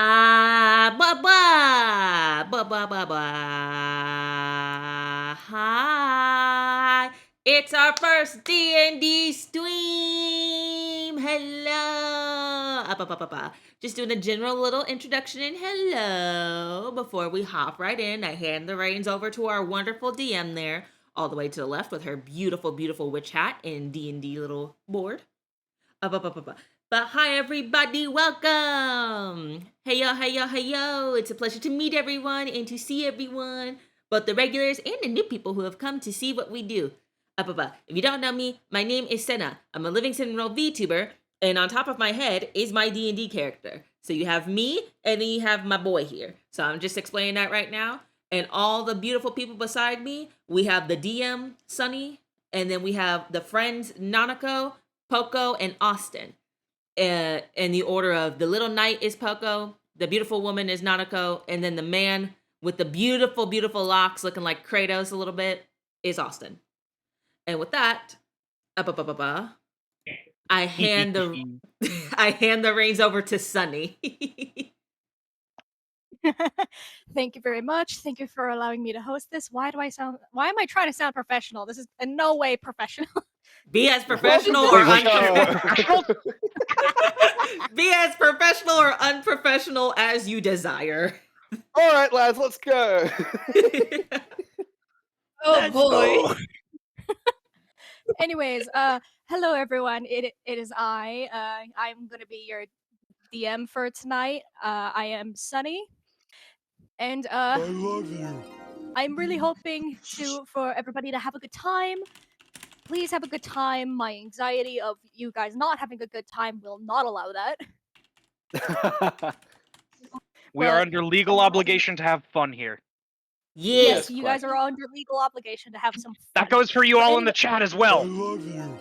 Blah, blah, blah, blah, blah, blah. Hi, it's our first D&D stream. Hello. Just doing a general little introduction and hello. Before we hop right in, I hand the reins over to our wonderful DM there, all the way to the left with her beautiful, beautiful witch hat and D&D little board. But hi everybody, welcome! Hey yo, hey yo, hey yo! It's a pleasure to meet everyone and to see everyone, both the regulars and the new people who have come to see what we do. If you don't know me, my name is Senna. I'm a Living Sin Roll VTuber, and on top of my head is my D&D character. So you have me, and then you have my boy here. So I'm just explaining that right now. And all the beautiful people beside me, we have the DM, Sunny, and then we have the friends, Nanako, Poco, and Austin. In the order of the little knight is Poco, the beautiful woman is Nanako, and then the man with the beautiful, beautiful locks looking like Kratos a little bit is Austin. And with that, I hand the reins over to Sunny. Thank you very much. Thank you for allowing me to host this. Why am I trying to sound professional? This is in no way professional. Be as professional or unprofessional. Be as professional or unprofessional as you desire. All right, lads, let's go. Oh boy. Anyways, hello everyone. It is I. I'm gonna be your DM for tonight. I am Sunny, and I love you. I'm really hoping for everybody to have a good time. Please have a good time. My anxiety of you guys not having a good time will not allow that. We are under legal obligation to have fun here. Yes, you guys are all under legal obligation to have some fun. That goes for you all in the chat as well. I love you.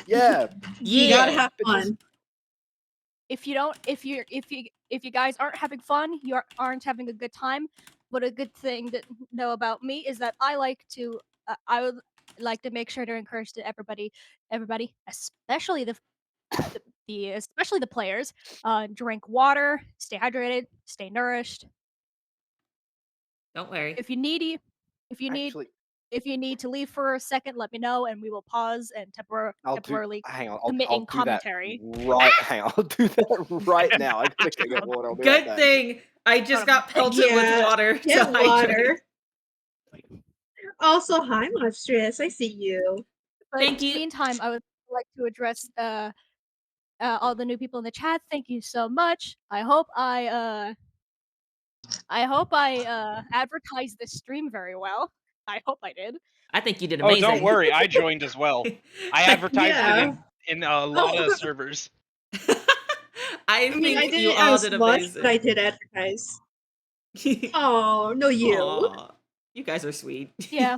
Yeah. You gotta have fun. If you guys aren't having fun, you aren't having a good time. But a good thing to know about me is that I would like to make sure to encourage to everybody, especially especially the players, drink water, stay hydrated, stay nourished. Don't worry. If you need to leave for a second, let me know, and we will pause and temporarily committing commentary. Hang on, I'll do that right now. I gotta get water. Good thing I just got pelted with water. Get water. Also, hi, Monstrous. I see you. But Thank you. In the meantime, I would like to address all the new people in the chat. Thank you so much. I hope I advertised this stream very well. I hope I did. I think you did amazing. Oh, don't worry. I joined as well. I advertised it in a lot of servers. I mean, I didn't as much, but I did advertise. Oh, no, you. Aww. You guys are sweet. Yeah.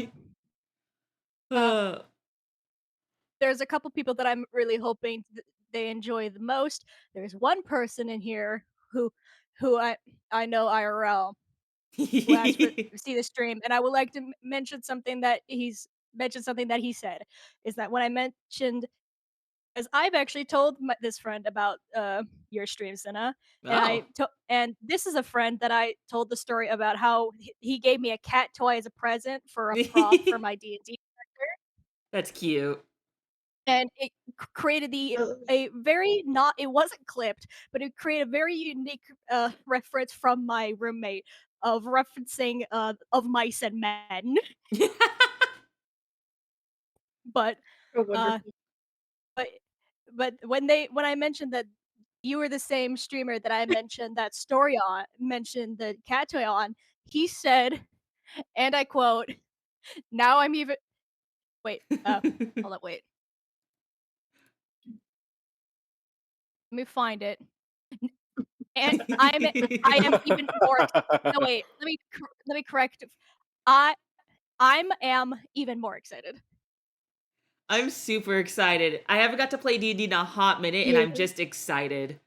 There's a couple people that I'm really hoping they enjoy the most. There's one person in here who I know IRL who has to see the stream, and I would like to mention something that he said is that when I mentioned, as I've actually told this friend about your stream, Senna, and this is a friend that I told the story about how he gave me a cat toy as a present for a prop for my D&D character. That's cute. And it created it wasn't clipped, but it created a very unique reference from my roommate of referencing of mice and men. But when I mentioned that you were the same streamer that I mentioned that story on, mentioned the cat toy on, he said, and I quote, "Now I'm even." Wait, hold on, wait. Let me find it. And I am even more. No, wait. Let me correct. I am even more excited. I'm super excited. I haven't got to play D&D in a hot minute, and I'm just excited.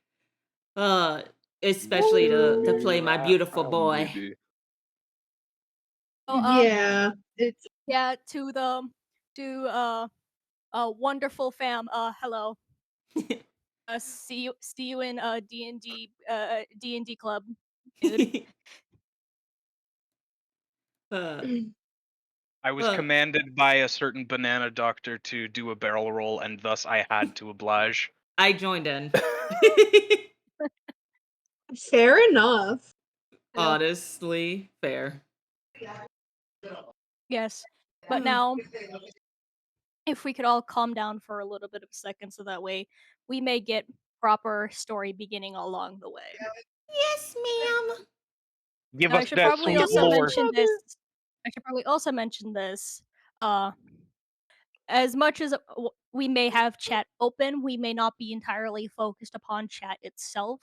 Especially to play my beautiful boy. Yeah, it's to the wonderful fam. Hello. See you in D&D club, dude. uh, I was uh, commanded by a certain banana doctor to do a barrel roll, and thus I had to oblige. I joined in. Fair enough. Honestly, fair. Yes. But now, if we could all calm down for a little bit of a second so that way we may get proper story beginning along the way. Yes, ma'am. Give Now, us that sweet lore. I should probably also mention this, uh, as much as we may have chat open, we may not be entirely focused upon chat itself.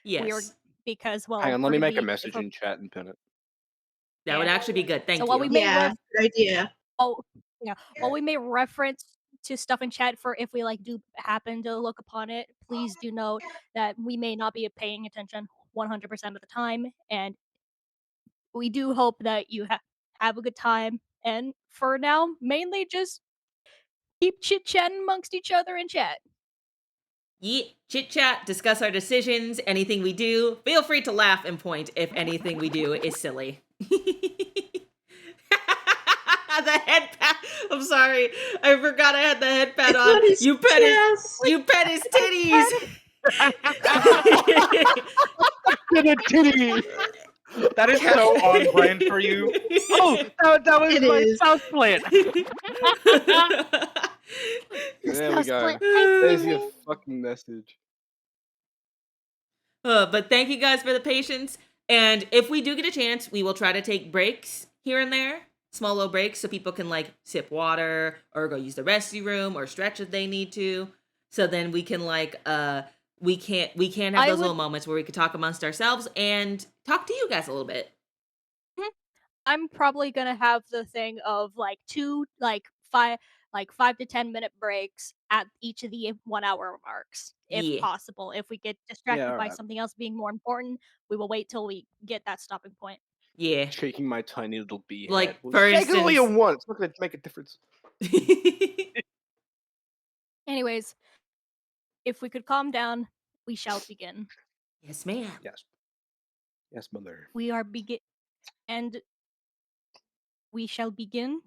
We are Yes. because, Hang well, on, let we're me gonna make a be message in chat and pin it. That would yeah. actually be good. So Thank while we you. may Yeah, good idea. oh, yeah, while we may reference to stuff in chat for if we, like, do happen to look upon it, please do note that we may not be paying attention 100% of the time, and we do hope that you have a good time, and for now, mainly just keep chit-chatting amongst each other in chat. Yeah, chit chat, discuss our decisions, anything we do. Feel free to laugh and point if anything we do is silly. The head pat. I'm sorry, I forgot I had the head pat It's on. on his chest. You pet his titties. The titty. That is so on brand for you. Oh, that was It my is. spouse plant. There we go. Hi, There's your Timmy. fucking message. But thank you guys for the patience. And if we do get a chance, we will try to take breaks here and there, small little breaks, so people can like sip water or go use the restroom or stretch if they need to. So then we can we can have I those would little moments where we could talk amongst ourselves and talk to you guys a little bit. I'm probably gonna have the thing of like five 5 to 10 minute breaks at each of the 1 hour marks, if Yeah, possible. If we get Yeah, distracted by alright. something else being more important, we will wait till we get that stopping point. yeah. Shaking my tiny little bee Like, head. Well, for shake it only instance, once. It's not gonna make a difference. Anyways, if we could calm down, we shall begin. yes, ma'am. Yes. Yes, mother. We are begin and we shall begin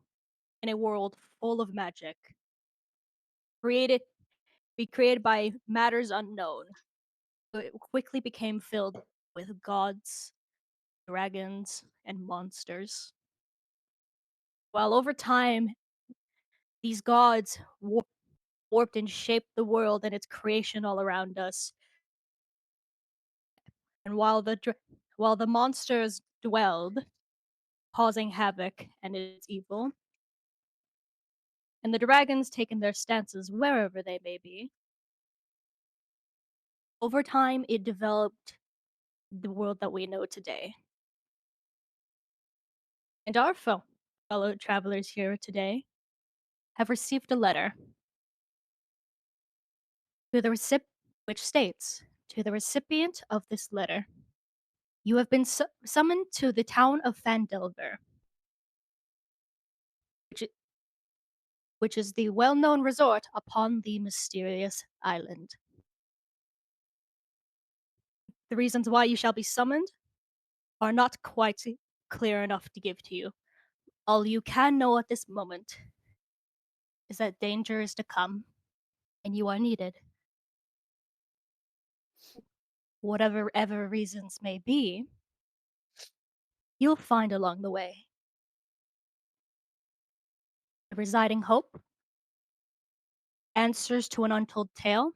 in a world full of magic. Created be created by matters unknown. It quickly became filled with gods, dragons, and monsters. While over time, these gods warped and shaped the world and its creation all around us. And while the monsters dwelled, causing havoc and its evil, and the dragons taking their stances wherever they may be, over time it developed the world that we know today. And our fellow travelers here today have received a letter to the which states, to the recipient of this letter, you have been summoned to the town of Fandelver, which, which is the well-known resort upon the mysterious island. The reasons why you shall be summoned are not quite clear enough to give to you. All you can know at this moment is that danger is to come, and you are needed. Whatever ever reasons may be, you'll find along the way a residing hope, answers to an untold tale,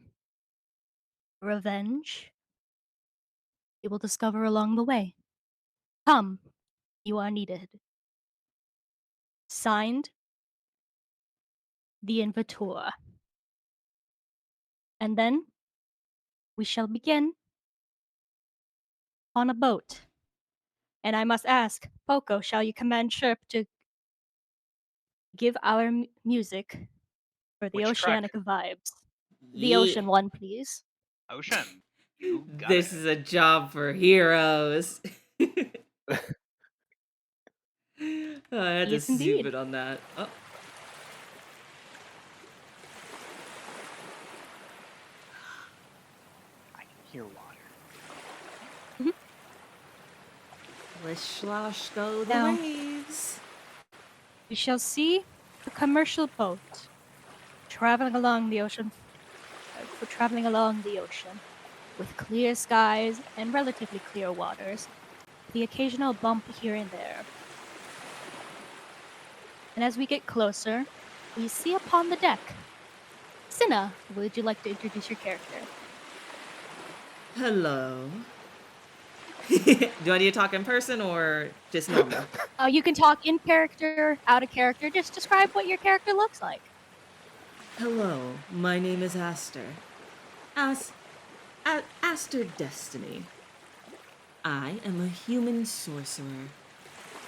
revenge, you will discover along the way. Come, you are needed. Signed, the Invitor. And then we shall begin on a boat. And I must ask, Poco, shall you command Chirp to give our music for the Which track? oceanic vibes? The Yeah. ocean one, please. Ocean. You got This it. is a job for heroes. Oh, I had to Yes, zoom indeed. it on that. Oh. hear water. Lish slosh go the Now- waves. We shall see a commercial boat traveling along the ocean, with clear skies and relatively clear waters, the occasional bump here and there. And as we get closer, we see upon the deck. Cinna, would you like to introduce your character? Hello. Do I need to talk in person or just normal? You can talk in character, out of character. Just describe what your character looks like. Hello, my name is Aster. Aster Destiny. I am a human sorcerer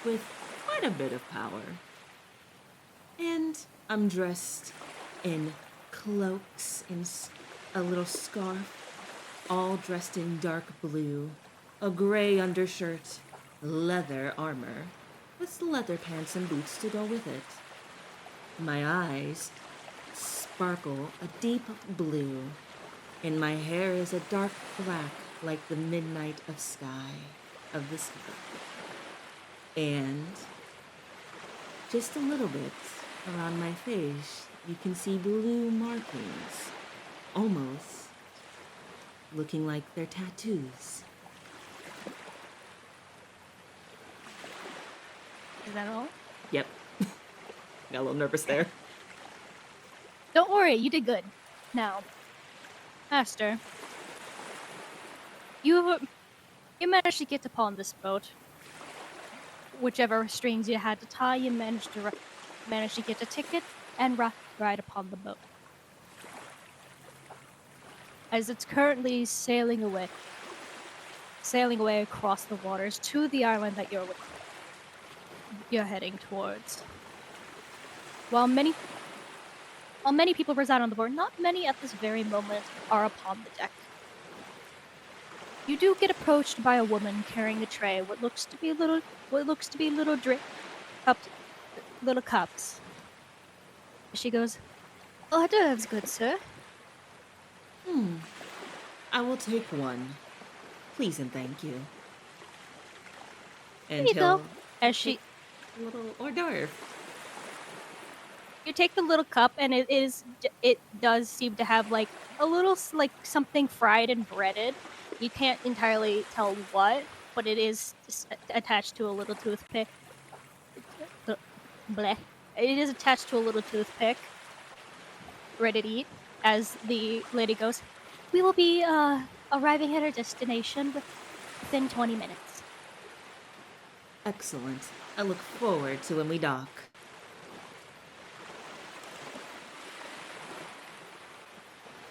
with quite a bit of power. And I'm dressed in cloaks and a little scarf, all dressed in dark blue, a gray undershirt, leather armor, with leather pants and boots to go with it. My eyes sparkle a deep blue, and my hair is a dark black like the midnight of the sky. And just a little bit around my face, you can see blue markings, almost looking like they're tattoos. Is that all? Yep. Got a little nervous there. Don't worry, you did good. Now, Aster, you managed to get upon this boat. Whichever strings you had to tie, you managed to get a ticket and ride upon the boat. As it's currently sailing away across the waters to the island that you're heading towards. While many people reside on the board, not many at this very moment are upon the deck. You do get approached by a woman carrying a tray, what looks to be little cups. She goes, "Hors d'oeuvres, good sir." I will take one. Please and thank you. Here you go. As she, A little hors d'oeuvre. you take the little cup, and it does seem to have like a little like something fried and breaded. You can't entirely tell what, but it is attached to a little toothpick. Bleh. It is attached to a little toothpick, ready to eat. As the lady goes, "We will be arriving at our destination within 20 minutes." Excellent. I look forward to when we dock.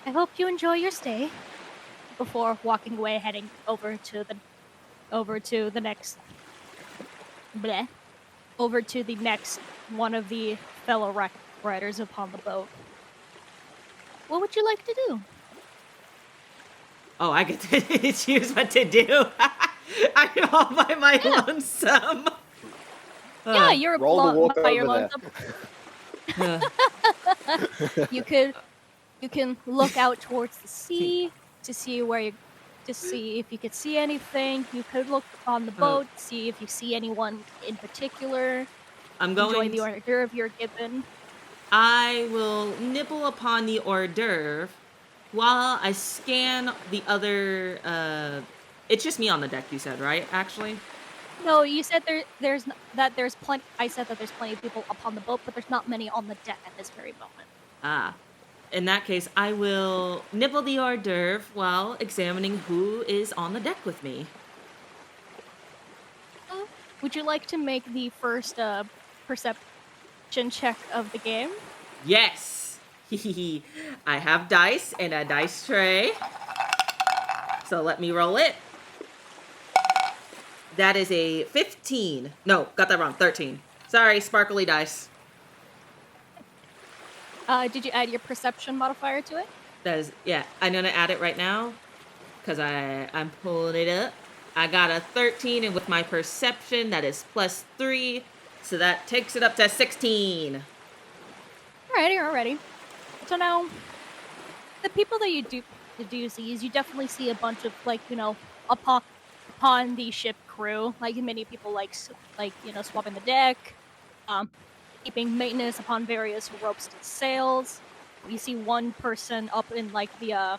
I hope you enjoy your stay. Before walking away, heading over to the next one of the fellow riders upon the boat. What would you like to do? Oh, I get to choose what to do. I'm all by my lonesome. Yeah, you're roll to walk by your over lonesome. You can look out towards the sea to see if you could see anything. You could look on the boat, see if you see anyone in particular. I'm going enjoy the hors d'oeuvre you're given. I will nibble upon the hors d'oeuvre while I scan the other. It's just me on the deck. You said, right? Actually. No, you said there's plenty. I said that there's plenty of people upon the boat, but there's not many on the deck at this very moment. In that case, I will nibble the hors d'oeuvre while examining who is on the deck with me. Would you like to make the first perception check of the game? Yes! I have dice and a dice tray. So let me roll it. That is a 15. No, got that wrong. 13. Sorry, sparkly dice. Did you add your perception modifier to it? That is, yeah, I'm gonna add it right now because I'm pulling it up. I got a 13, and with my perception, that is +3, so that takes it up to 16. Alrighty. So now, the people that you do do you see is you definitely see a bunch of like upon the ship crew, like many people swapping the deck, um, keeping maintenance upon various ropes and sails. You see one person up in like the I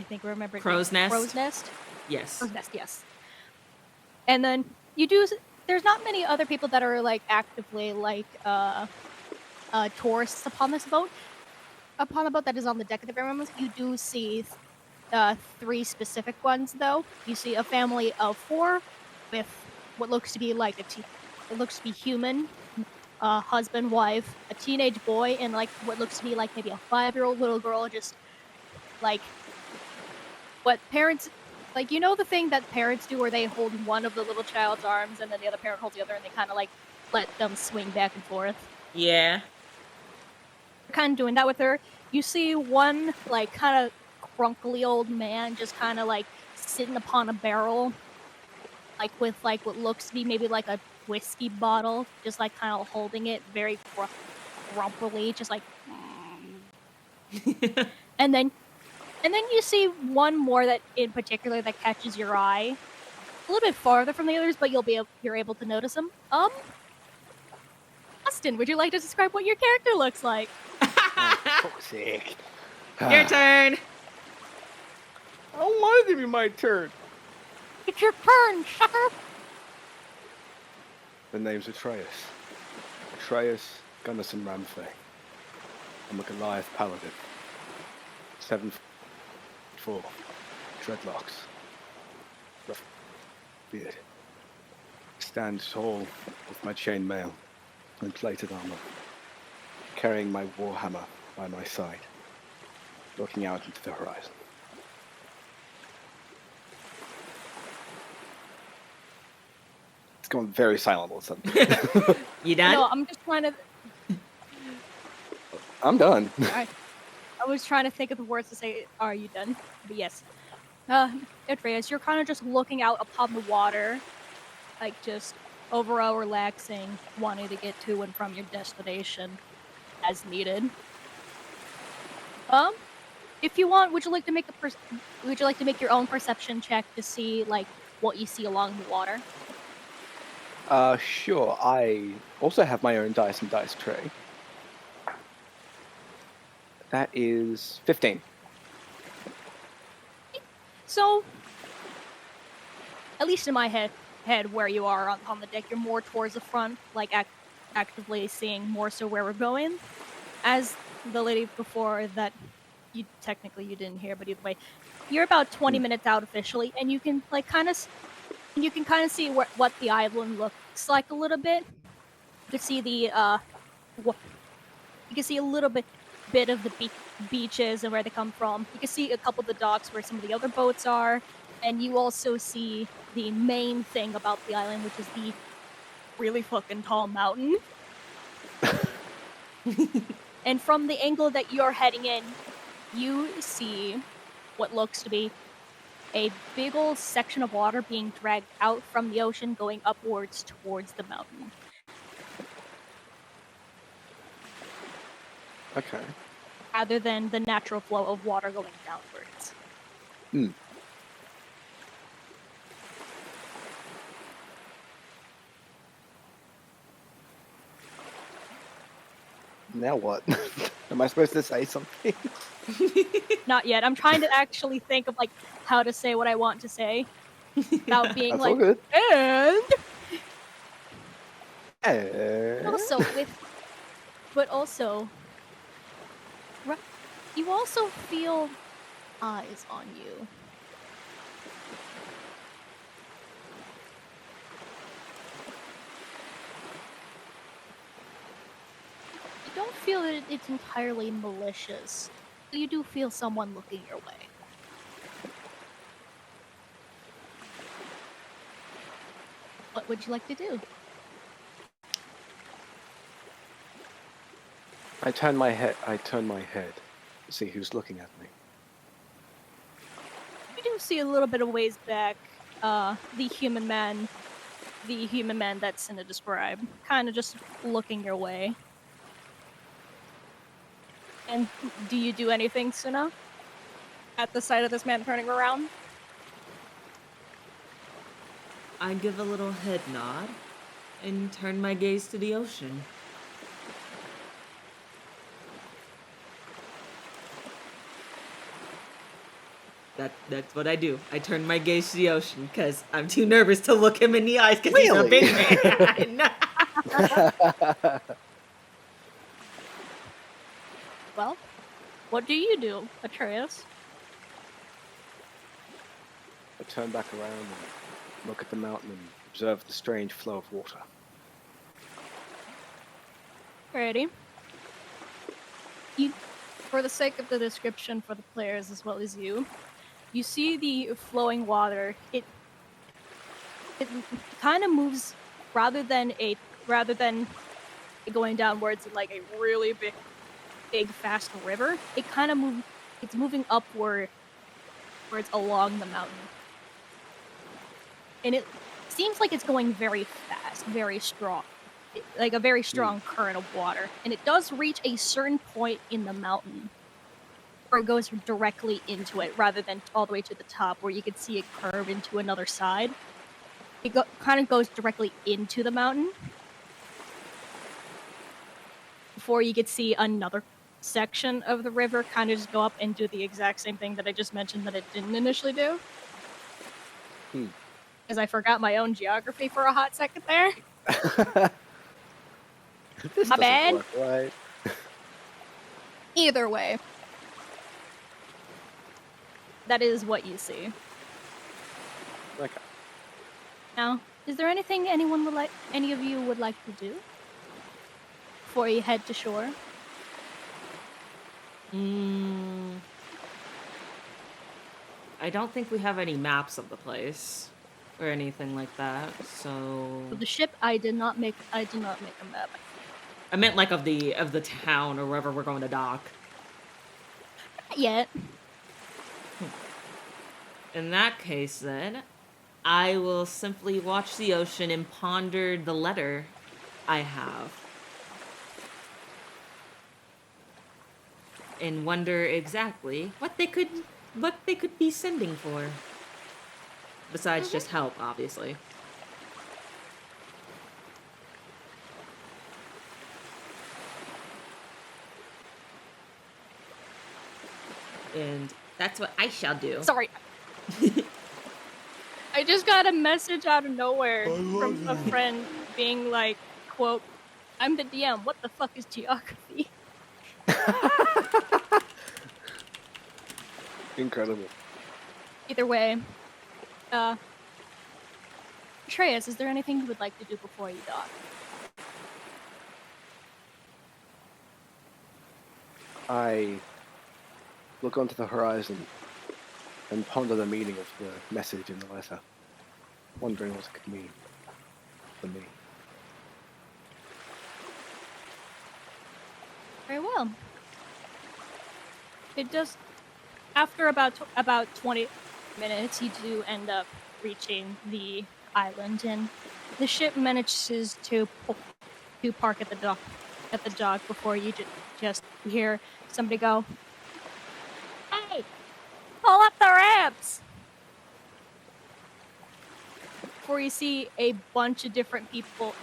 think I remember it. Crow's nest. Crow's nest. Yes. Crow's nest. Yes. And then you do. There's not many other people that are like actively like tourists upon this boat. Upon the boat that is on the deck of the Grandmamas, you do see 3 specific ones though. You see a family of 4 with what looks to be like it looks to be human, husband, wife, a teenage boy, and like what looks to be like maybe a 5-year-old little girl, just like what parents like the thing that parents do where they hold one of the little child's arms and then the other parent holds the other and they kind of like let them swing back and forth. Yeah. Kind of doing that with her. You see one like kind of crunkly old man just kind of like sitting upon a barrel, like with like what looks to be maybe like a whiskey bottle, just like kind of holding it very grumpily, just like. and then you see one more that in particular that catches your eye, a little bit farther from the others, but you're able to notice them. Austin, would you like to describe what your character looks like? Fuck's sake. Your turn. I don't want it to be my turn. It's your turn, sucker. The name's Atreus. Atreus Gunnison Ramfey. I'm a Goliath paladin. 7'4", dreadlocks, rough beard. Stand tall with my chainmail and plated armor, carrying my warhammer by my side, looking out into the horizon. It's gone very silent all of a sudden. You done? No, I'm just trying to. I'm done. I was trying to think of the words to say. Are you done? But yes. Atreus, you're kind of just looking out upon the water, like just overall relaxing, wanting to get to and from your destination as needed. If you want, would you like to make your own perception check to see like what you see along the water? Sure. I also have my own dice and dice tray. That is 15. So, at least in my head where you are on the deck, you're more towards the front, like actively seeing more so where we're going. As the lady before that you didn't hear, but either way, you're about 20 minutes out officially, and you can like kind of see what the island looks like a little bit. You can see a little bit of the beaches and where they come from. You can see a couple of the docks where some of the other boats are, and you also see the main thing about the island, which is the really fucking tall mountain. And from the angle that you're heading in, you see what looks to be a big old section of water being dragged out from the ocean going upwards towards the mountain. Okay. Rather than the natural flow of water going downwards. Now what? Am I supposed to say something? Not yet. I'm trying to actually think of like how to say what I want to say without being That's like all good. and also you also feel eyes on you. You don't feel that it's entirely malicious. You do feel someone looking your way. What would you like to do? I turn my head to see who's looking at me. You do see a little bit of ways back, the human man that Cinna described, kind of just looking your way. And do you do anything, Suna? At the sight of this man turning around? I give a little head nod and turn my gaze to the ocean. That's what I do. I turn my gaze to the ocean because I'm too nervous to look him in the eyes because he's a big man. Well, what do you do, Atreus? I turn back around and look at the mountain and observe the strange flow of water. Alrighty. You, for the sake of the description for the players as well as you see the flowing water. It kind of moves rather than going downwards in like a really big fast river. It kind of it's moving upwards along the mountain. And it seems like it's going very fast, very strong. Like a very strong current of water. And it does reach a certain point in the mountain where it goes directly into it rather than all the way to the top where you could see it curve into another side. It kind of goes directly into the mountain before you could see another section of the river kind of just go up and do the exact same thing that I just mentioned that it didn't initially do. Because I forgot my own geography for a hot second there. My bad. Work, right? Either way, that is what you see. Okay. Now, is there anything any of you would like to do before you head to shore? I don't think we have any maps of the place or anything like that. So For the ship, I did not make a map. I meant like of the town or wherever we're going to dock. Not yet. In that case, then, I will simply watch the ocean and ponder the letter I have. And wonder exactly what they could be sending for. Besides just help, obviously. And that's what I shall do. Sorry. I just got a message out of nowhere from a friend being like, quote, "I'm the DM, what the fuck is geography?" Incredible. Either way, Atreus, is there anything you would like to do before you dock? I look onto the horizon and ponder the meaning of the message in the letter, wondering what it could mean for me. Very well. It does. After about 20 minutes, you do end up reaching the island, and the ship manages to park at the dock before you just hear somebody go, "Hey, pull up the ramps!" Before you see a bunch of different people,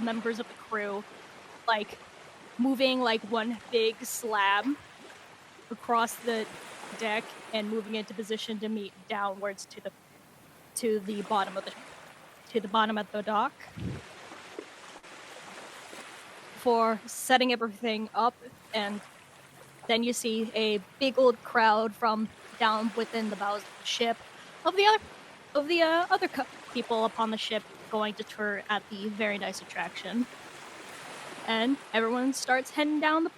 members of the crew, like moving like one big slab across the deck and moving into position to meet downwards to the bottom of the dock for setting everything up. And then you see a big old crowd from down within the bows of the ship of the other people upon the ship going to tour at the very nice attraction. And everyone starts heading down the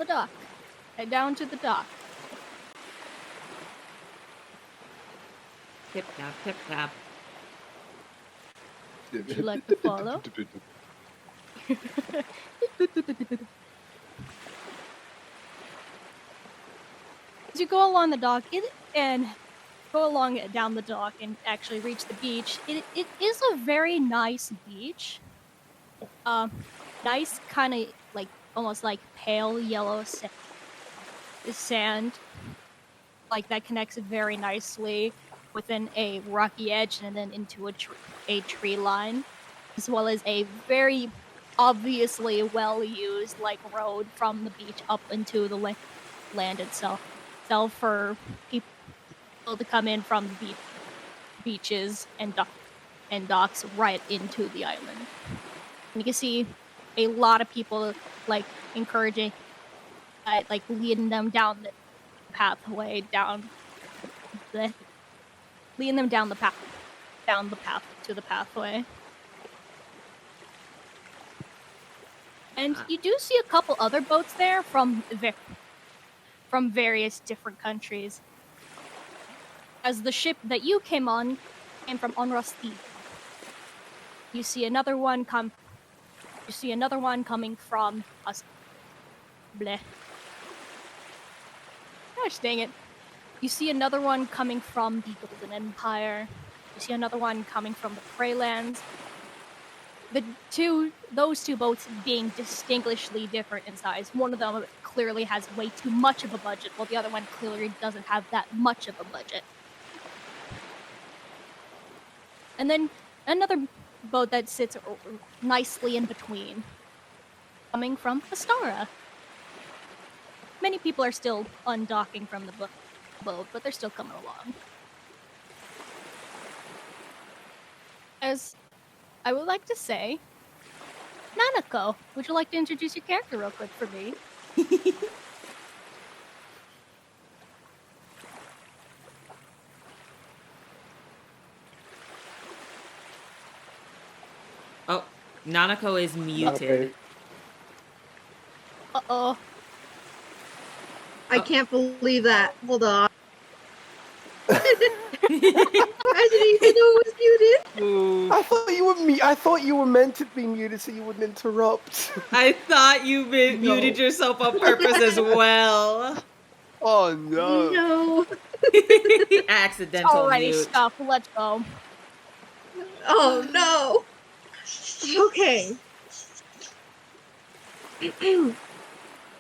dock. Head down to the dock. Tip tap, tip tap. Would you like to follow? As you go along the dock down the dock and actually reach the beach, it is a very nice beach. Nice, kind of like almost like pale yellow sand, like that connects very nicely within a rocky edge and then into a tree line, as well as a very obviously well used like road from the beach up into the land itself for people to come in from the beaches and docks right into the island. And you can see a lot of people like encouraging, like leading them down the pathway leading them down the path to the pathway. And you do see a couple other boats there from various different countries. As the ship that you came on came from Onrosti. You see another one coming from us. Bleh. Gosh dang it. You see another one coming from the Golden Empire. You see another one coming from the Preylands. Those two boats being distinguishedly different in size. One of them clearly has way too much of a budget, while the other one clearly doesn't have that much of a budget. And then another boat that sits nicely in between, coming from Astara. Many people are still undocking from the boat, but they're still coming along. As I would like to say, Nanako, would you like to introduce your character real quick for me? Oh, Nanako is muted. Uh-oh. I can't believe that. Hold on. I didn't even know it was muted. I thought you were meant to be muted so you wouldn't interrupt. I thought you muted yourself on purpose as well. Oh no. No. Accidental Alrighty, mute. stop. Let's go. Oh no. Okay.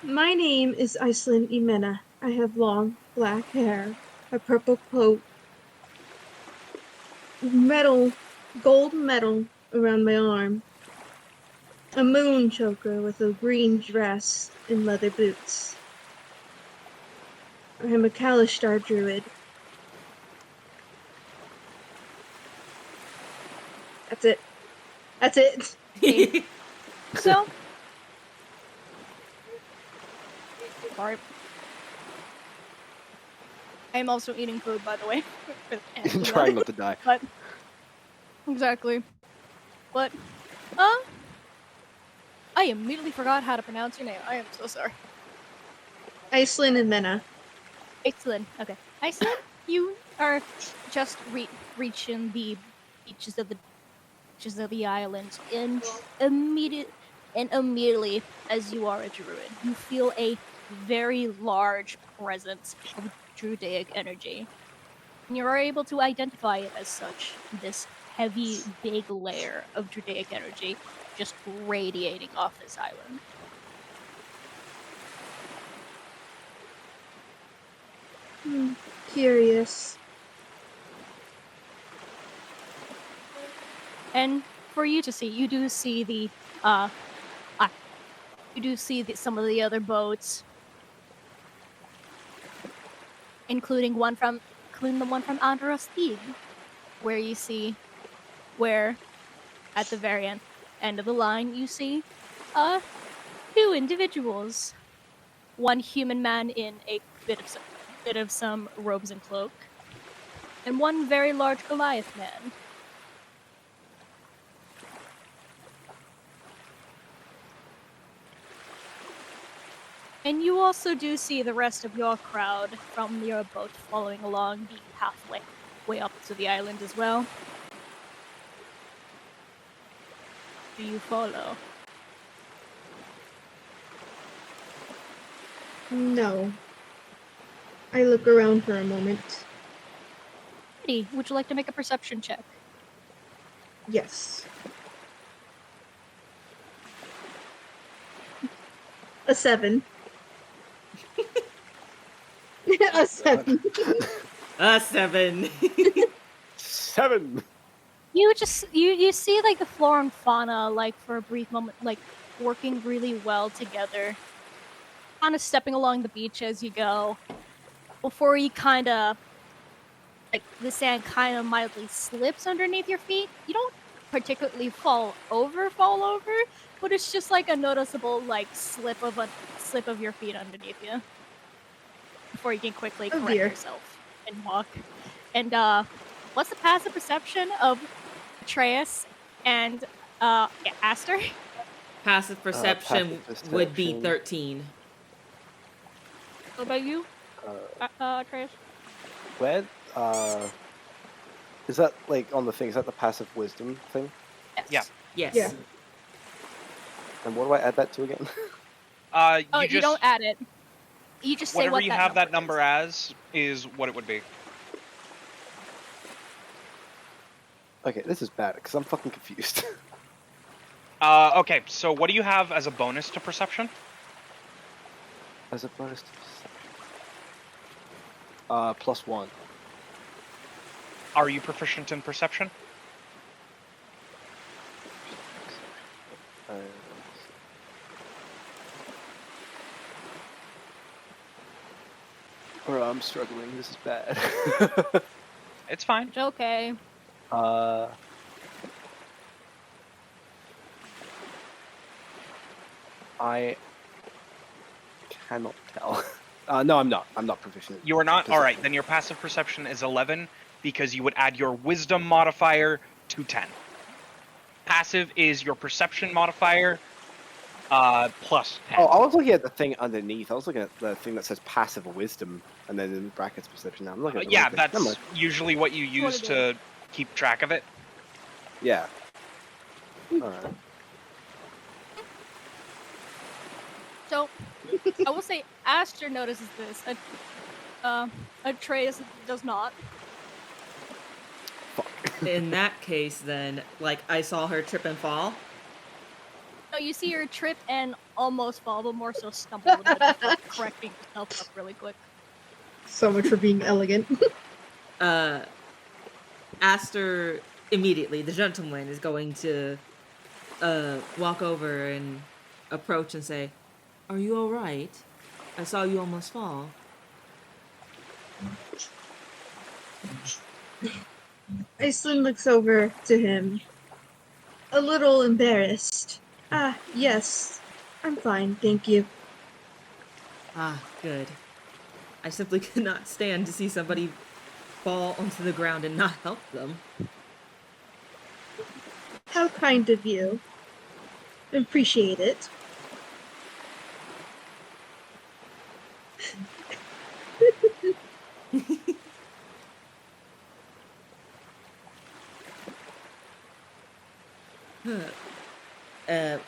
My name is Iceland Imena. I have long black hair, a purple coat, gold medal around my arm, a moon choker with a green dress and leather boots. I am a Kalishtar druid. That's it. That's it. Okay. So, sorry. I am also eating food, by the way. Trying not to die. But exactly. But I immediately forgot how to pronounce your name. I am so sorry. Iceland and Mena. Iceland. Okay. Iceland, you are just reaching the beaches of the island, and immediately, as you are a druid, you feel a very large presence of druidic energy. And you are able to identify it as such. This heavy, big layer of druidic energy just radiating off this island. Curious. And for you to see, you do see some of the other boats, including the one from Andrastig, where at the very end of the line you see two individuals, one human man in a bit of some robes and cloak, and one very large Goliath man. And you also do see the rest of your crowd from your boat following along the pathway way up to the island as well. Do you follow? No. I look around for a moment. Eddie, would you like to make a perception check? Yes. A 7. A 7. A 7. 7. You see like the flora and fauna like for a brief moment like working really well together, kind of stepping along the beach as you go before you kind of like the sand kind of mildly slips underneath your feet. You don't particularly fall over, but it's just like a noticeable like slip of your feet underneath you before you can quickly Oh, correct dear. yourself and walk. And what's the passive perception of Atreus and Aster? Passive perception would be perception. 13. What about you, Atreus? Where? Is that like on the thing? Is that the passive wisdom thing? Yes. Yeah. Yes. Yeah. And what do I add that to again? Oh, You you just don't add it. You just say whatever what you that have that number number as is what it would be. Okay, this is bad because I'm fucking confused. Okay, so what do you have as a bonus to perception? As a bonus to perception. +1. Are you proficient in perception? Bro, I'm struggling. This is bad. It's fine. It's okay. I cannot tell. No, I'm not. I'm not proficient. You are not? in Alright, perception. then your passive perception is 11 because you would add your wisdom modifier to 10. Passive is your perception modifier plus 10. Oh, I was looking at the thing underneath. I was looking at the thing that says passive wisdom, and then in brackets perception. Now I'm looking at the Yeah, wrong thing. Never that's mind. usually what you use it to keep track of it. Yeah. Alright. So, I will say Aster notices this. Atreus does not. Fuck. In that case, then, like, I saw her trip and fall. So you see her trip and almost fall, but more so stumble a little bit before correcting herself up really quick. So much for being elegant. Aster immediately, the gentleman, is going to walk over and approach and say, "Are you all right? I saw you almost fall." Iceland looks over to him, a little embarrassed. Ah, yes. I'm fine, thank you. Ah, good. I simply could not stand to see somebody fall onto the ground and not help them. How kind of you. Appreciate it.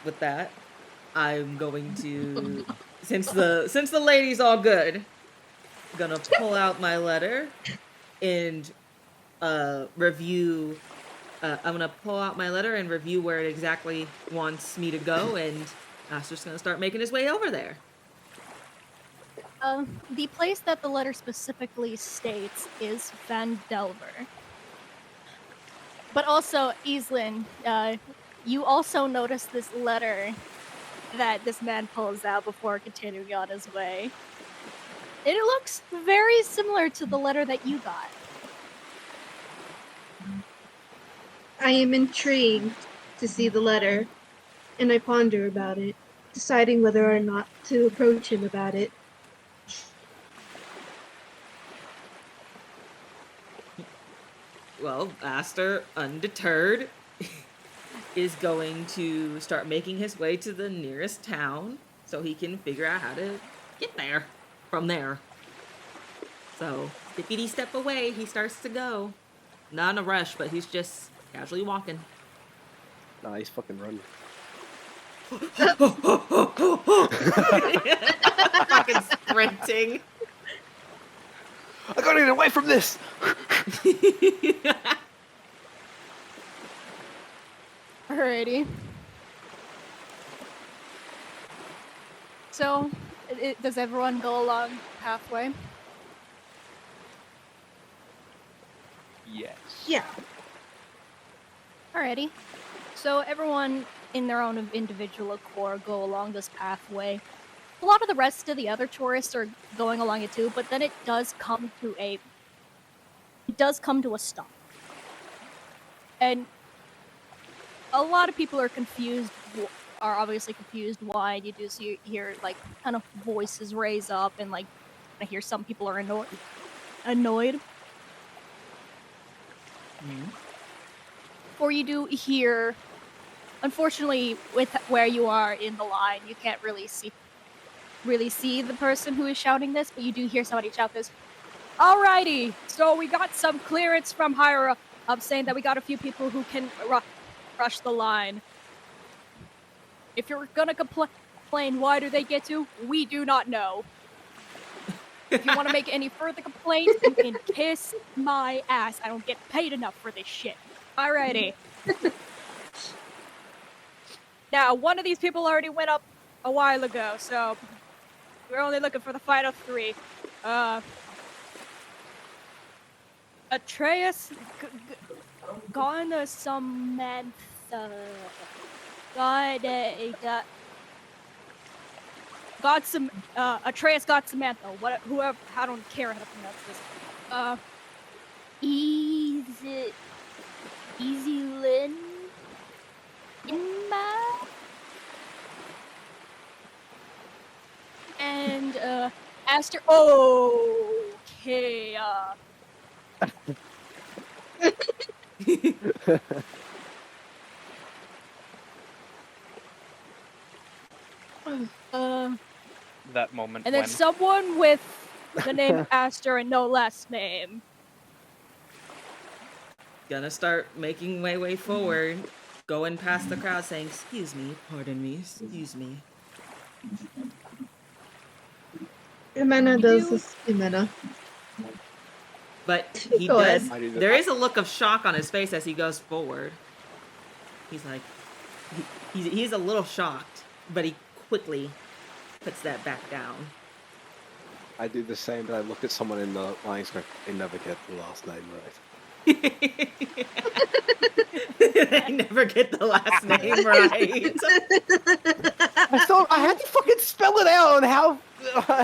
With that, I'm going to, since the lady's all good, gonna pull out my letter and review. I'm gonna pull out my letter and review where it exactly wants me to go, and Aster's gonna start making his way over there. The place that the letter specifically states is Van Delver. But also, Islin, you also notice this letter that this man pulls out before continuing on his way. It looks very similar to the letter that you got. I am intrigued to see the letter, and I ponder about it, deciding whether or not to approach him about it. Well, Aster, undeterred, is going to start making his way to the nearest town so he can figure out how to get there from there. So, skippity step away, he starts to go. Not in a rush, but he's just casually walking. Nah, he's fucking running. Fucking sprinting. I gotta get away from this! Alrighty. So, does everyone go along the pathway? Yes. Yeah. Alrighty. So everyone in their own individual accord go along this pathway. A lot of the rest of the other tourists are going along it too, but then it does come to a stop. And a lot of people are confused, are obviously confused why you do hear like kind of voices raise up, and like I hear some people are annoyed. Or you do hear, unfortunately, with where you are in the line, you can't really see the person who is shouting this, but you do hear somebody shout this. Alrighty, so we got some clearance from higher up saying that we got a few people who can rush the line. If you're gonna complain, why do they get to? We do not know. If you want to make any further complaints, you can kiss my ass. I don't get paid enough for this shit. Alrighty. Now, one of these people already went up a while ago, so we're only looking for the final three. Atreus, Garna, Samantha, got some. Atreus got Samantha. Whoever, I don't care how to pronounce this. Easy Lynn, Imma, and Aster. Okay. That moment And then when someone with the name Aster and no last name. Gonna start making my way forward, going past the crowd saying, excuse me, pardon me, excuse me. Jimena does this. Jimena. But he Go does, ahead. there is a look of shock on his face as he goes forward. He's like, he's a little shocked, but he quickly puts that back down. I do the same, but I look at someone in the line and go, they never get the last name right. I never get the last name right. I thought I had to fucking spell it out on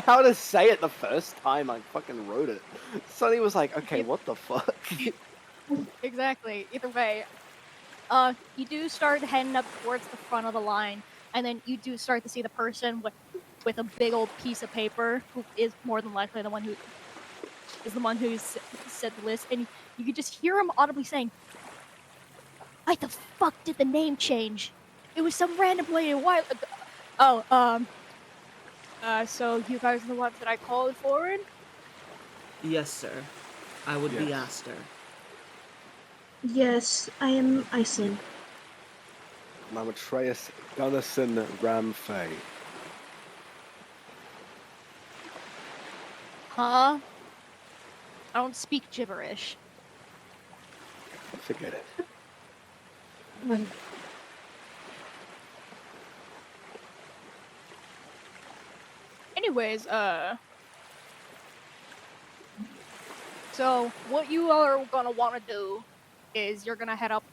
how to say it the first time I fucking wrote it. Sonny was like, okay, what the fuck? Exactly. Either way, you do start heading up towards the front of the line, and then you do start to see the person with a big old piece of paper, who is more than likely the one who said the list, and you can just hear him audibly saying, "Why the fuck did the name change? It was some random way a while ago." Oh, so you guys are the ones that I called forward? Yes, sir. I would be Yes. Aster. Yes, I am Iceland. And I'm Atreus Gunnison Ramfay. Huh? I don't speak gibberish. Forget it. Anyways, so what you are gonna want to do is you're gonna head up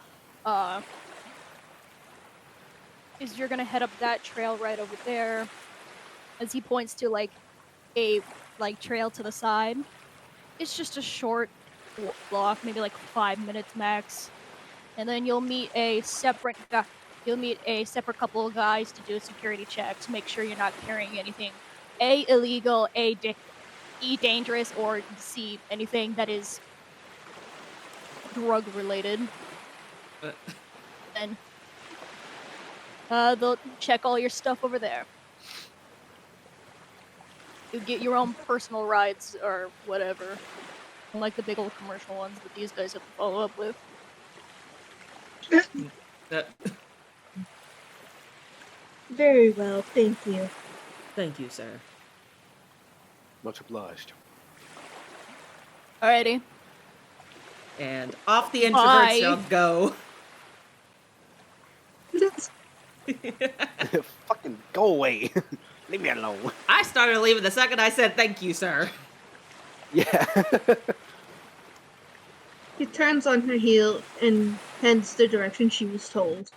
that trail right over there, as he points to like a trail to the side. It's just a short walk, maybe like 5 minutes max, and then you'll meet a separate couple of guys to do security checks, make sure you're not carrying anything A, illegal, E, dangerous, or C, anything that is drug related. And they'll check all your stuff over there. You get your own personal rides or whatever, like the big old commercial ones that these guys have to follow up with. Very well, thank you. Thank you, sir. Much obliged. Alrighty. And off the introverts Bye. shall go. Fucking go away. Leave me alone. I started leaving the second I said thank you, sir. Yeah. She turns on her heel and heads the direction she was told.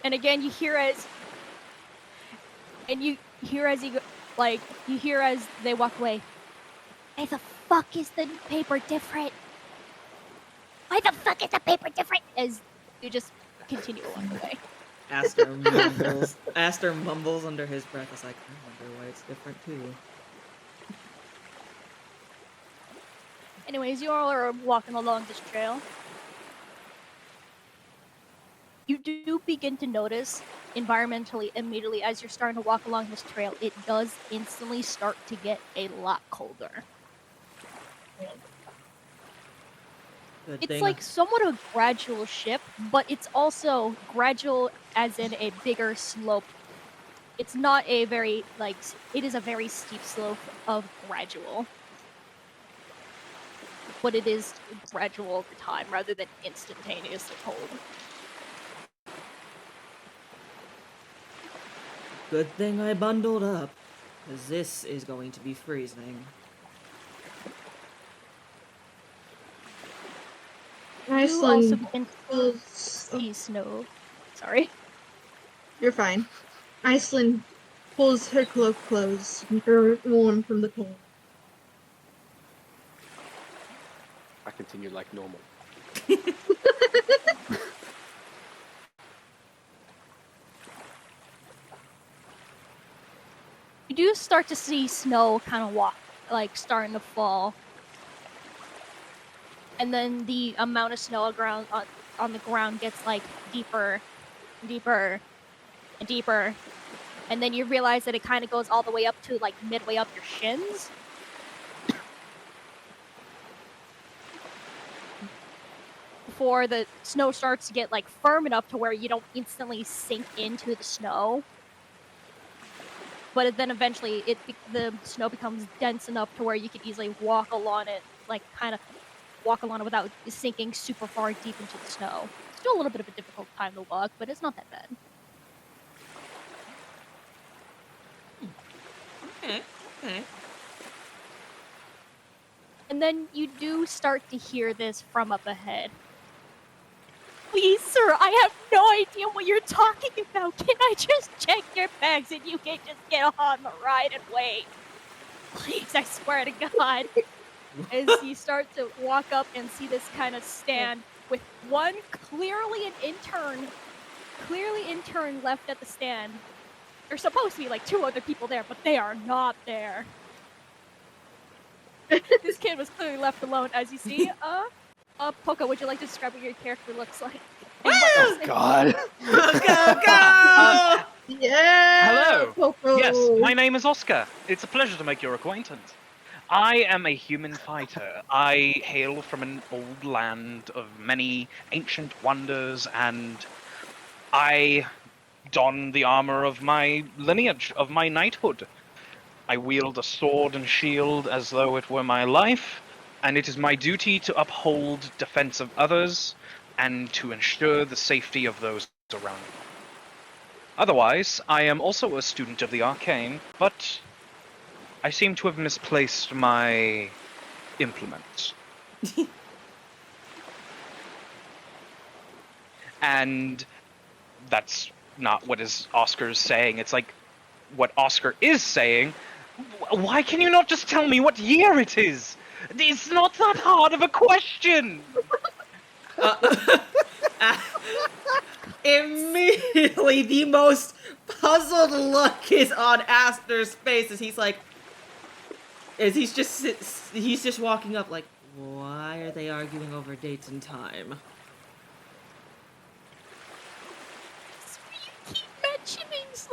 And again, you hear as they walk away. Why the fuck is the paper different? Why the fuck is the paper different? As you just continue along the way. Aster mumbles under his breath. It's like, I wonder why it's different too. Anyways, you all are walking along this trail. You do begin to notice environmentally immediately as you're starting to walk along this trail, it does instantly start to get a lot colder. Good It's thing. like somewhat of a gradual shift, but it's also gradual as in a bigger slope. It's not a very, it is a very steep slope of gradual. But it is gradual over time rather than instantaneously cold. Good thing I bundled up, because this is going to be freezing. You also Iceland begin to pulls. see snow. Sorry. You're fine. Iceland pulls her cloak close, keep her warm from the cold. I continue like normal. You do start to see snow kind of starting to fall. And then the amount of snow on the ground gets deeper, deeper, and deeper. And then you realize that it kind of goes all the way up to midway up your shins. Before the snow starts to get firm enough to where you don't instantly sink into the snow. But then eventually the snow becomes dense enough to where you can easily walk along it, kind of walk along it without sinking super far deep into the snow. Still a little bit of a difficult time to walk, but it's not that bad. Okay. And then you do start to hear this from up ahead. Please, sir, I have no idea what you're talking about. Can I just check your bags and you can just get on the ride and wait? Please, I swear to God. As you start to walk up and see this kind of stand with one clearly intern left at the stand. There's supposed to be 2 other people there, but they are not there. This kid was clearly left alone, as you see. Poco, would you like to describe what your character looks like? Oh God. Go! Yeah! Hello. Poco! Yes, my name is Oscar. It's a pleasure to make your acquaintance. I am a human fighter. I hail from an old land of many ancient wonders, and I don the armor of my lineage, of my knighthood. I wield a sword and shield as though it were my life, and it is my duty to uphold defense of others and to ensure the safety of those around me. Otherwise, I am also a student of the arcane, but I seem to have misplaced my implement. And that's not what Oscar's saying. It's what Oscar is saying. Why can you not just tell me what year it is? It's not that hard of a question. Immediately, the most puzzled look is on Aster's face as he's just walking up like, why are they arguing over dates and time? You keep mentioning this,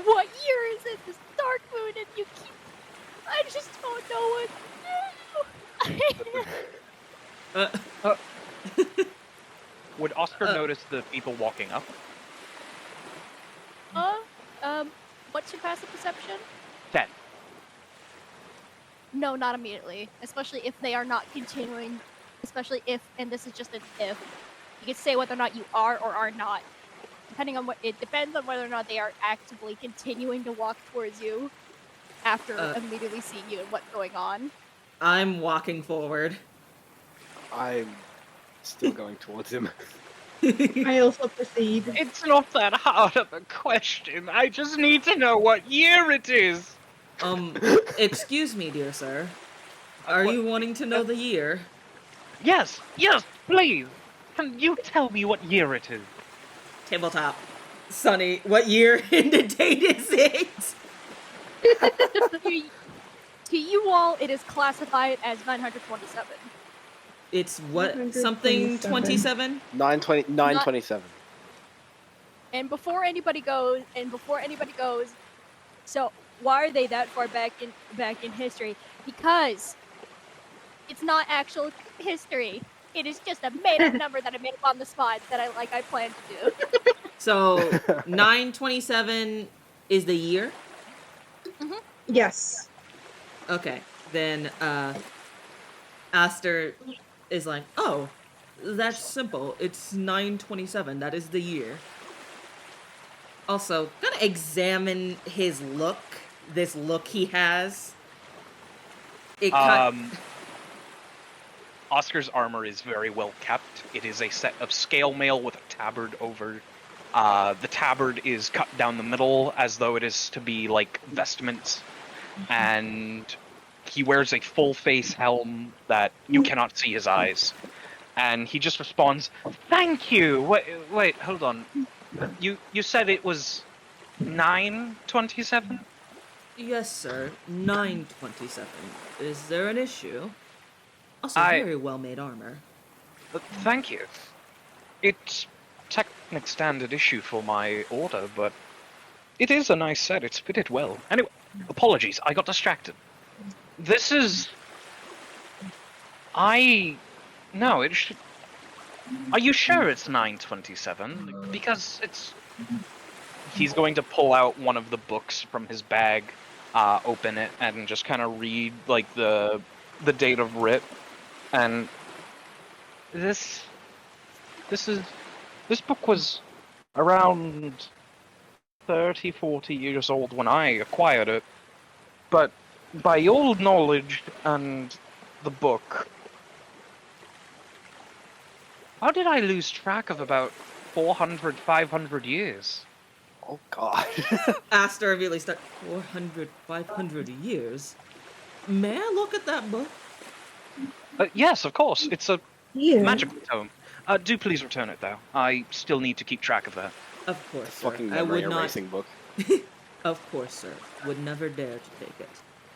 what year is it? This dark moon, and you keep. I just don't know what. Would Oscar notice the people walking up? What's your passive perception? 10. No, not immediately. Especially if they are not continuing. Especially if, and this is just an if, you can say whether or not you are or are not depending on it depends on whether or not they are actively continuing to walk towards you after immediately seeing you and what's going on. I'm walking forward. I'm still going towards him. I also proceed. It's not that hard of a question. I just need to know what year it is. Excuse me, dear sir. Are What- you wanting to know the year? Yes, please. Can you tell me what year it is? Tabletop. Sonny, what year and the date is it? To you all, it is classified as 927. It's what? Something 27? 927. And before anybody goes, so why are they that far back in history? Because it's not actual history. It is just a made-up number that I made up on the spot that I plan to do. So 927 is the year? Yes. Okay. Then Aster is like, oh, that's simple. It's 927. That is the year. Also, gonna examine his look. This look he has. It Oscar's armor is very well kept. It is a set of scale mail with a tabard over. The tabard is cut down the middle as though it is to be like vestments, and he wears a full face helm that you cannot see his eyes. And he just responds, "Thank you." Wait, hold on. You said it was 927? Yes, sir. 927. Is there an issue? Also, very well-made armor. Thank you. It's technic standard issue for my order, but it is a nice set. It's fitted well. Anyway, apologies. I got distracted. This is... No, it should... Are you sure it's 927? Because it's... He's going to pull out one of the books from his bag, open it, and just kind of read, like, the date of writ. And this book was around 30, 40 years old when I acquired it. But by your knowledge and the book, how did I lose track of about 400, 500 years? Oh god. Aster really stuck 400, 500 years. May I look at that book? Yes, of course. It's a Yeah. magical tome. Do please return it, though. I still need to keep track of that. Of course, sir. Fucking I memory would not. erasing book. Of course, sir. Would never dare to take it.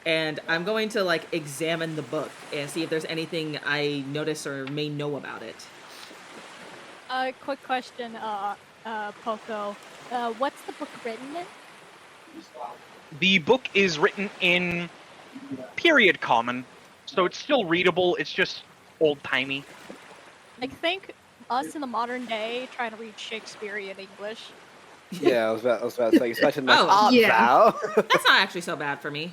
And I'm going to like examine the book and see if there's anything I notice or may know about it. Quick question, Poco. What's the book written in? The book is written in period common, so it's still readable. It's just old-timey. I think us in the modern day trying to read Shakespearean English. Yeah, I was about to say, it's better than Oh, art yeah. thou. That's not actually so bad for me.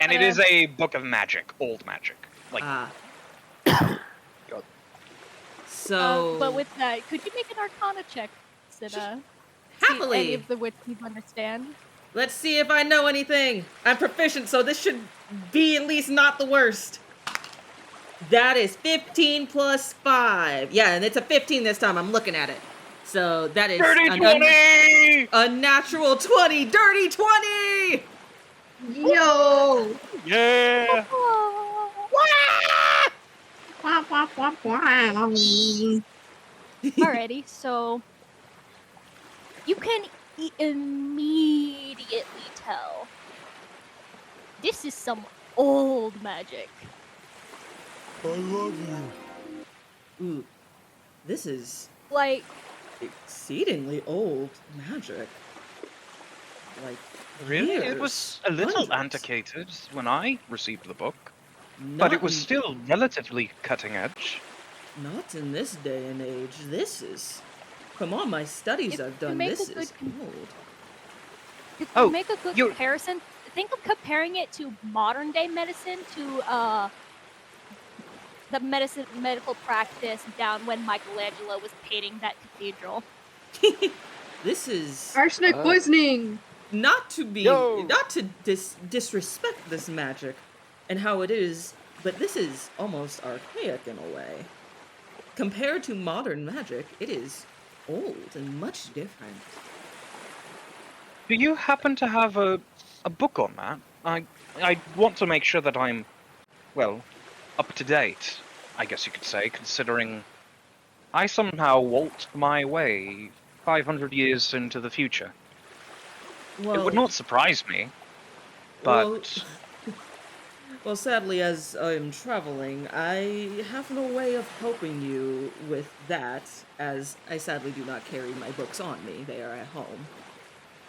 And it is a book of magic, old magic. Like, God. So, But with that, could you make an Arcana check, Sina? See any happily, of the which you understand? let's see if I know anything. I'm proficient, so this should be at least not the worst. That is 15 plus 5. Yeah, and it's a 15 this time. I'm looking at it. So that is dirty 20! a natural 20. Dirty 20! Yo! Yeah! Wah, wah, wah, wah. Alrighty, so you can immediately tell this is some old magic. I love you. Ooh, this is Like, exceedingly old magic. Like, Really? It years, was a little hundreds. antiquated when I received the book, but it was Not in- still relatively cutting edge. Not in this day and age. This is. Come on, my studies If I've you done. make This a good is old. to Oh, make a good you're- comparison, think of comparing it to modern day medicine to medical practice down when Michelangelo was painting that cathedral. This is Arsenic poisoning! not to Yo! disrespect this magic and how it is, but this is almost archaic in a way. Compared to modern magic, it is old and much different. Do you happen to have a book on that? I want to make sure that I'm, well, up to date, I guess you could say, considering I somehow waltzed my way 500 years into the future. Well, It would not surprise me, well, but well, sadly, as I'm traveling, I have no way of helping you with that, as I sadly do not carry my books on me. They are at home.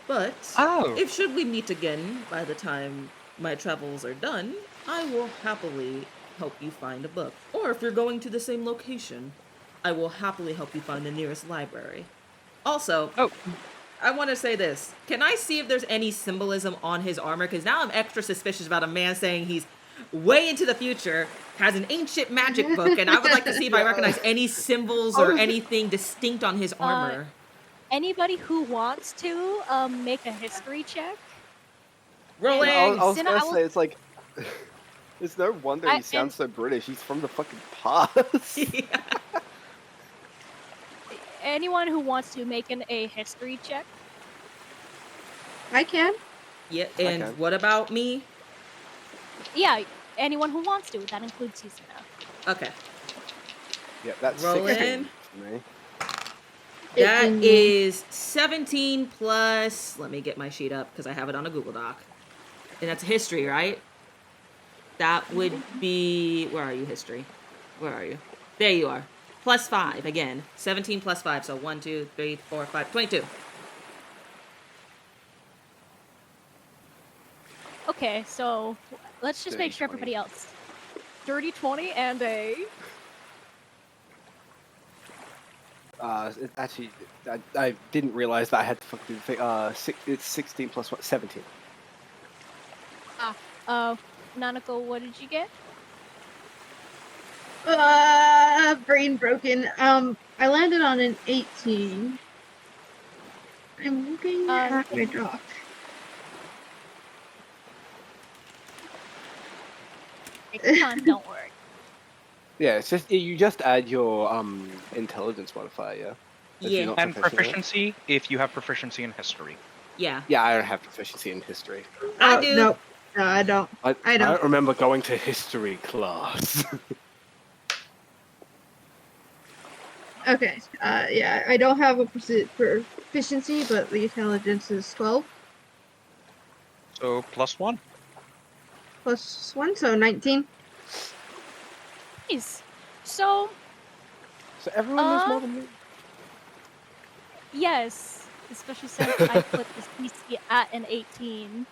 But oh, if should we meet again by the time my travels are done, I will happily help you find a book. Or if you're going to the same location, I will happily help you find the nearest library. Also, oh, I want to say this. Can I see if there's any symbolism on his armor? Because now I'm extra suspicious about a man saying he's way into the future, has an ancient magic book, and I would like to see if I recognize any symbols or anything distinct on his armor. Anybody who wants to make a history check. Rolling! I was Cinna, gonna I will- say, it's like, it's no wonder he sounds so British. He's from the fucking past. Yeah. Anyone who wants to make a history check. I can. Yeah, and Okay. what about me? Yeah, anyone who wants to. That includes you, Cinna. Okay. Yeah, that's Roll 16 in. for me. That 18. is 17 plus. Let me get my sheet up because I have it on a Google Doc. And that's history, right? That would be. Where are you, history? Where are you? There you are. Plus 5 again. 17 plus 5. So 1, 2, 3, 4, 5, 22. Okay, so let's just make sure 30-20. everybody else. Dirty 20 and a. Actually, I didn't realize that I had to fucking do the thing. It's 16 plus what? 17. Nanako, what did you get? Brain broken. I landed on an 18. I'm looking at my doc. Take your time, don't worry. Yeah, it's just you just add your intelligence modifier. Yeah. If you're Yeah. not and proficient in it. proficiency if you have proficiency in history. Yeah. Yeah, I don't have proficiency in history. I do. No, I don't. I I don't. don't remember going to history class. Okay. Yeah, I don't have a proficiency, but the intelligence is 12 So +1. plus 1, so 19. Nice. So, So everyone knows more than me. yes, especially since I put this DC at an 18.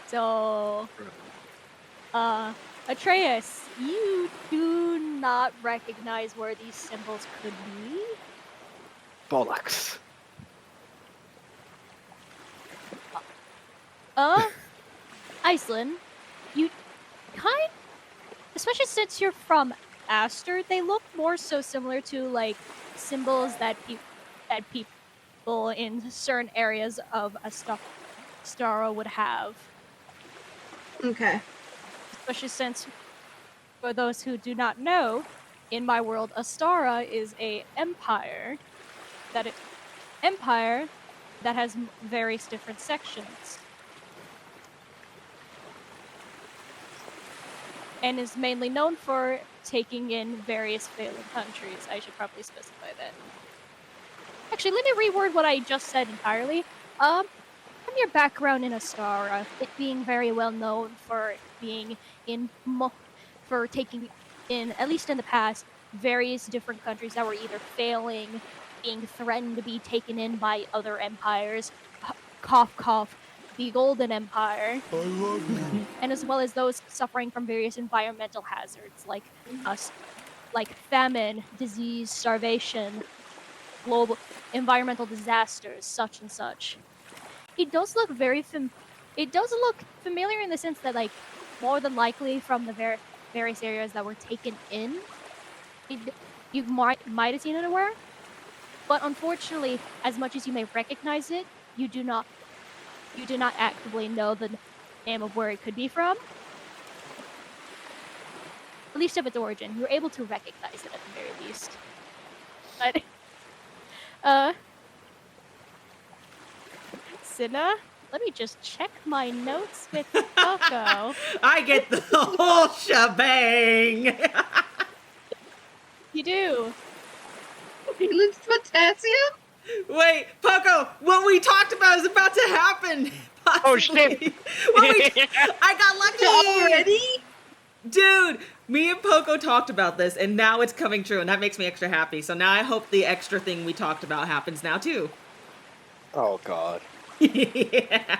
So, Atreus, you do not recognize where these symbols could be. Bollocks. Iceland, you especially since you're from Aster, they look more so similar to like symbols that people in certain areas of Astara would have. Okay. Especially since, for those who do not know, in my world, Astara is a empire that has various different sections. And is mainly known for taking in various failing countries. I should probably specify that. Actually, let me reword what I just said entirely. From your background in Astara, it being very well known for being for taking in, at least in the past, various different countries that were either failing, being threatened to be taken in by other empires, cough cough, the Golden Empire, and as well as those suffering from various environmental hazards like famine, disease, starvation, global environmental disasters, such and such. It does look familiar in the sense that, like, more than likely from the various areas that were taken in. You might have seen it anywhere, but unfortunately, as much as you may recognize it, you do not actively know the name of where it could be from, at least of its origin. You're able to recognize it at the very least. But uh, Cinna, let me just check my notes with Poco. I get the whole shebang. You do. It's potassium? Wait, Poco, what we talked about is about to happen. Oh, Possibly. shit. I got lucky. Already? Dude, me and Poco talked about this, and now it's coming true, and that makes me extra happy. So now I hope the extra thing we talked about happens now, too. Oh God. Yeah.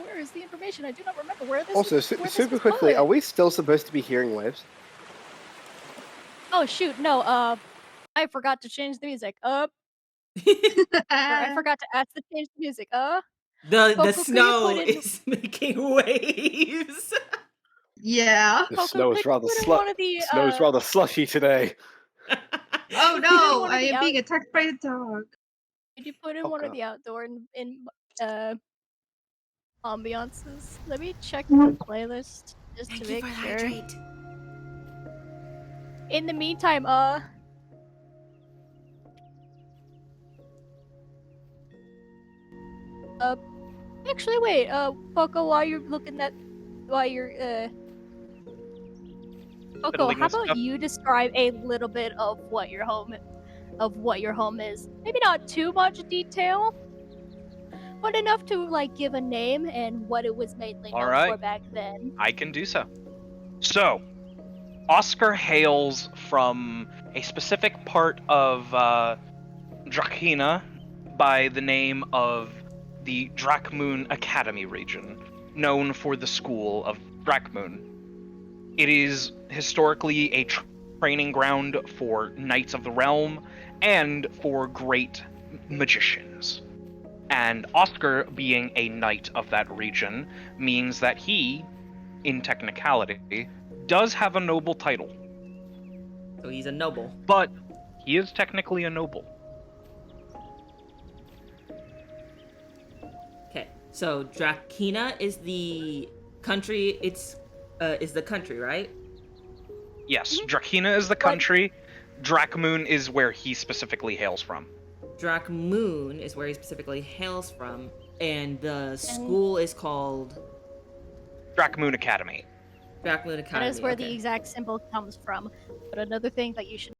Where is the information? I do not remember where this. Also, where this super was quickly, put. are we still supposed to be hearing waves? Oh shoot, no. I forgot to change the music. I forgot to ask to change the music. The Poco, could you put snow in? is making waves. Yeah. The Poco, snow could is you rather put in one of the? slushy today. Oh Could you put in no, one I of the am being attacked by a dog. Could you put in Oh, one of God. the outdoor ambiances? Let me check the playlist just Thank to you make for the sure. hydrate. In the meantime, actually, wait, Poco, while you're Poco, Fiddling how with about stuff. you describe a little bit of what your home is? Maybe not too much detail, but enough to like give a name and what it was mainly All known for right. back then. I can do so. So, Oscar hails from a specific part of Drakina by the name of the Drakmoon Academy region, known for the school of Drakmoon. It is historically a training ground for knights of the realm and for great magicians. And Oscar, being a knight of that region, means that he, in technicality, does have a noble title, So he's a noble. but he is technically a noble. Okay. So Drakina is the country. Is the country, right? Yes, Mhm. Drakina is the But country. Drakmoon is where he specifically hails from. Drakmoon is where he specifically hails from, and the and school is called Drakmoon Academy. Drakmoon that is Academy. where the Okay. exact symbol comes from. But another thing that you should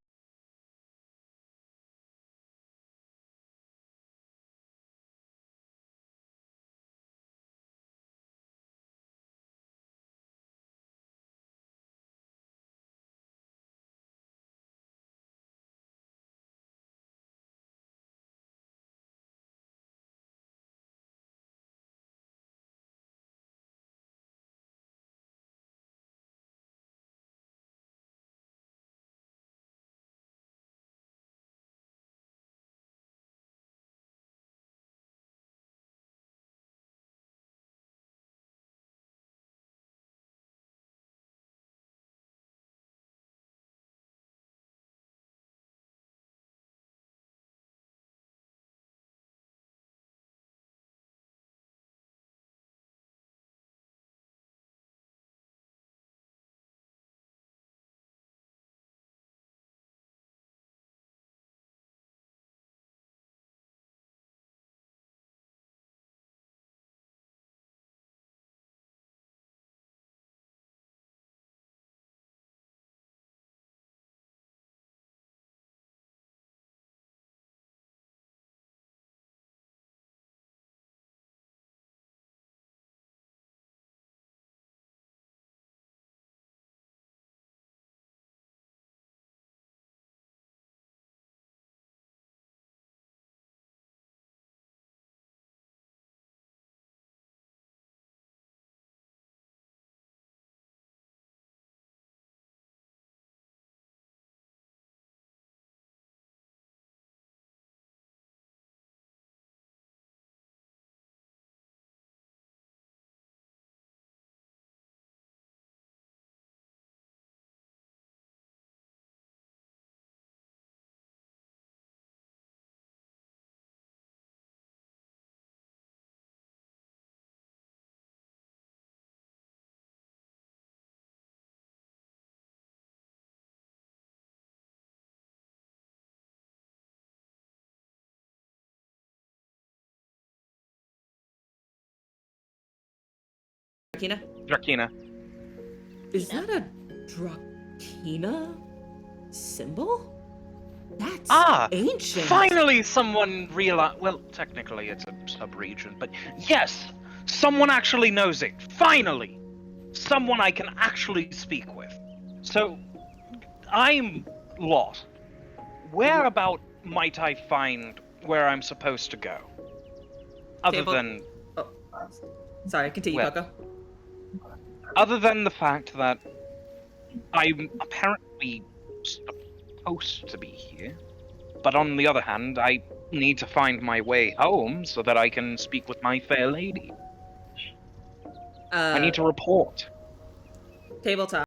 Drakina? Drakina. Is that a Drakina symbol? That's ancient. Finally someone realized. Well, technically it's a sub-region, but yes, someone actually knows it. Finally! Someone I can actually speak with. So, I'm lost. Where about might I find where I'm supposed to go? Other Table- than... Oh, sorry, continue, Well- Coco. Other than the fact that I'm apparently supposed to be here, but on the other hand, I need to find my way home so that I can speak with my fair lady. I need to report. Tabletop.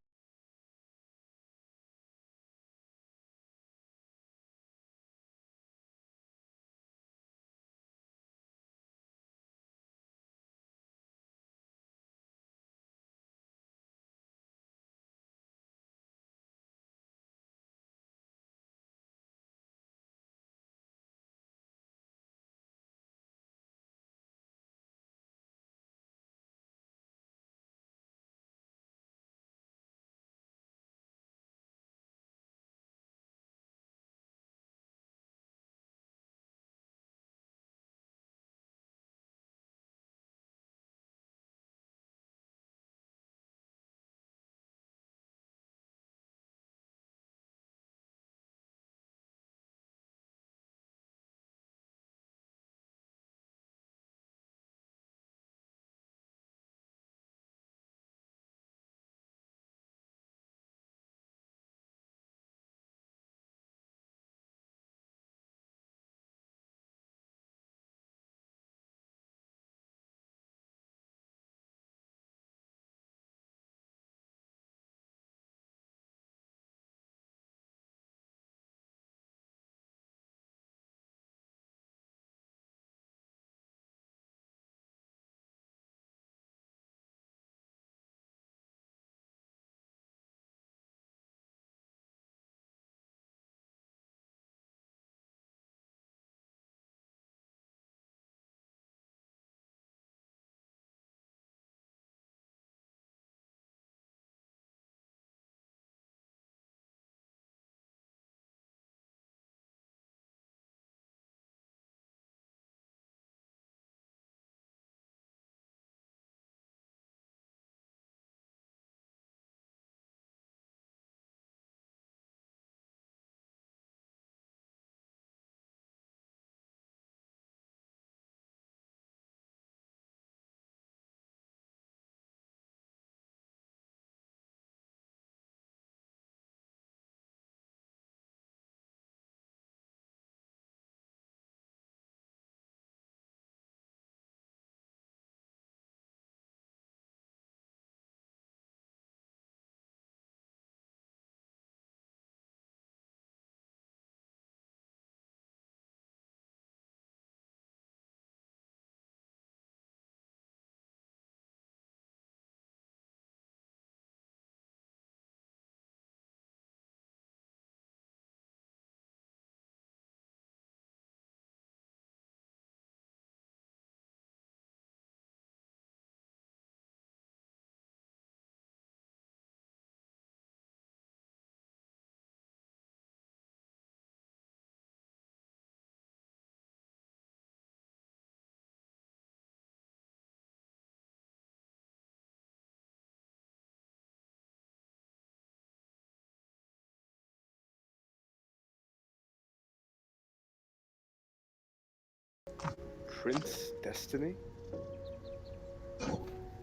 Prince Destiny?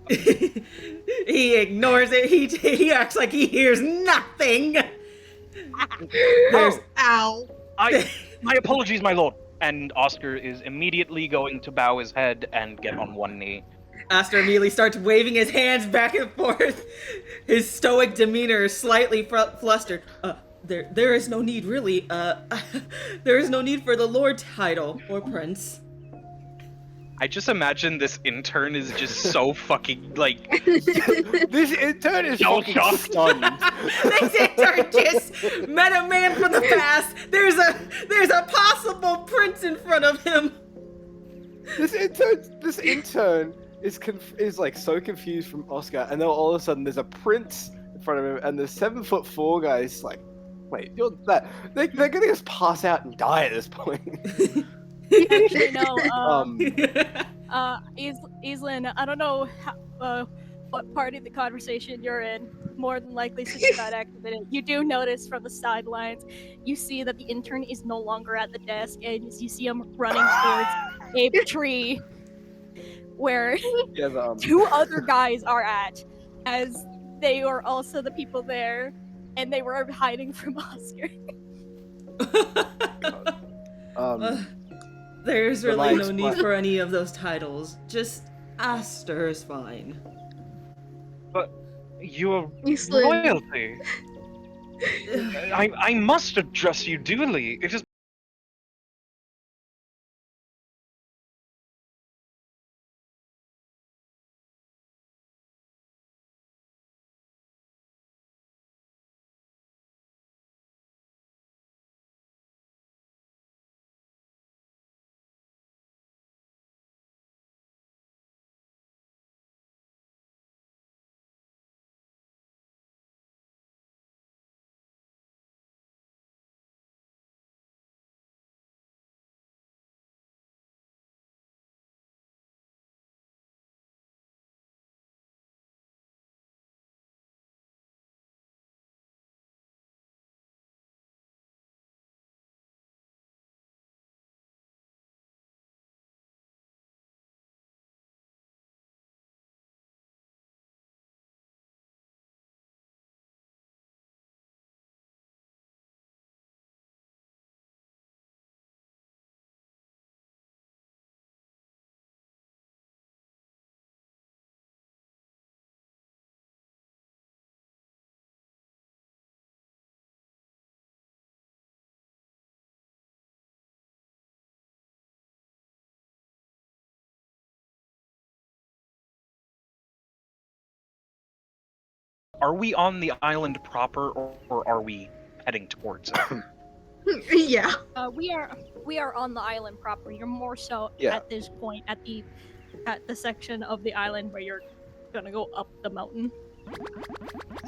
He ignores it. He acts like he hears nothing. There's Ow. My apologies, my lord. And Oscar is immediately going to bow his head and get on one knee. Aster immediately starts waving his hands back and forth. His stoic demeanor is slightly flustered. There is no need, really. There is no need for the lord title or prince. I just imagine this intern is just so fucking, like... This intern is No fucking shock. stunned. This intern just met a man from the past. There's a possible prince in front of him. This intern is like so confused from Oscar, and then all of a sudden there's a prince in front of him, and the 7'4" guy's like, "Wait, you're that?" They're gonna just pass out and die at this point. Actually, no. Eslin, I don't know what part of the conversation you're in. More than likely, since you got activated, you do notice from the sidelines, you see that the intern is no longer at the desk, and you see him running towards a tree where Yeah, two other guys are at, as they are also the people there, and they were hiding from Oscar. There's But really my no need for any of those titles. Just Aster is fine. But you're Eastland. royalty. I must address you duly. It is. Are we on the island proper, or are we heading towards it? Yeah. We are on the island proper. You're more so Yeah. at this point at the section of the island where you're gonna go up the mountain.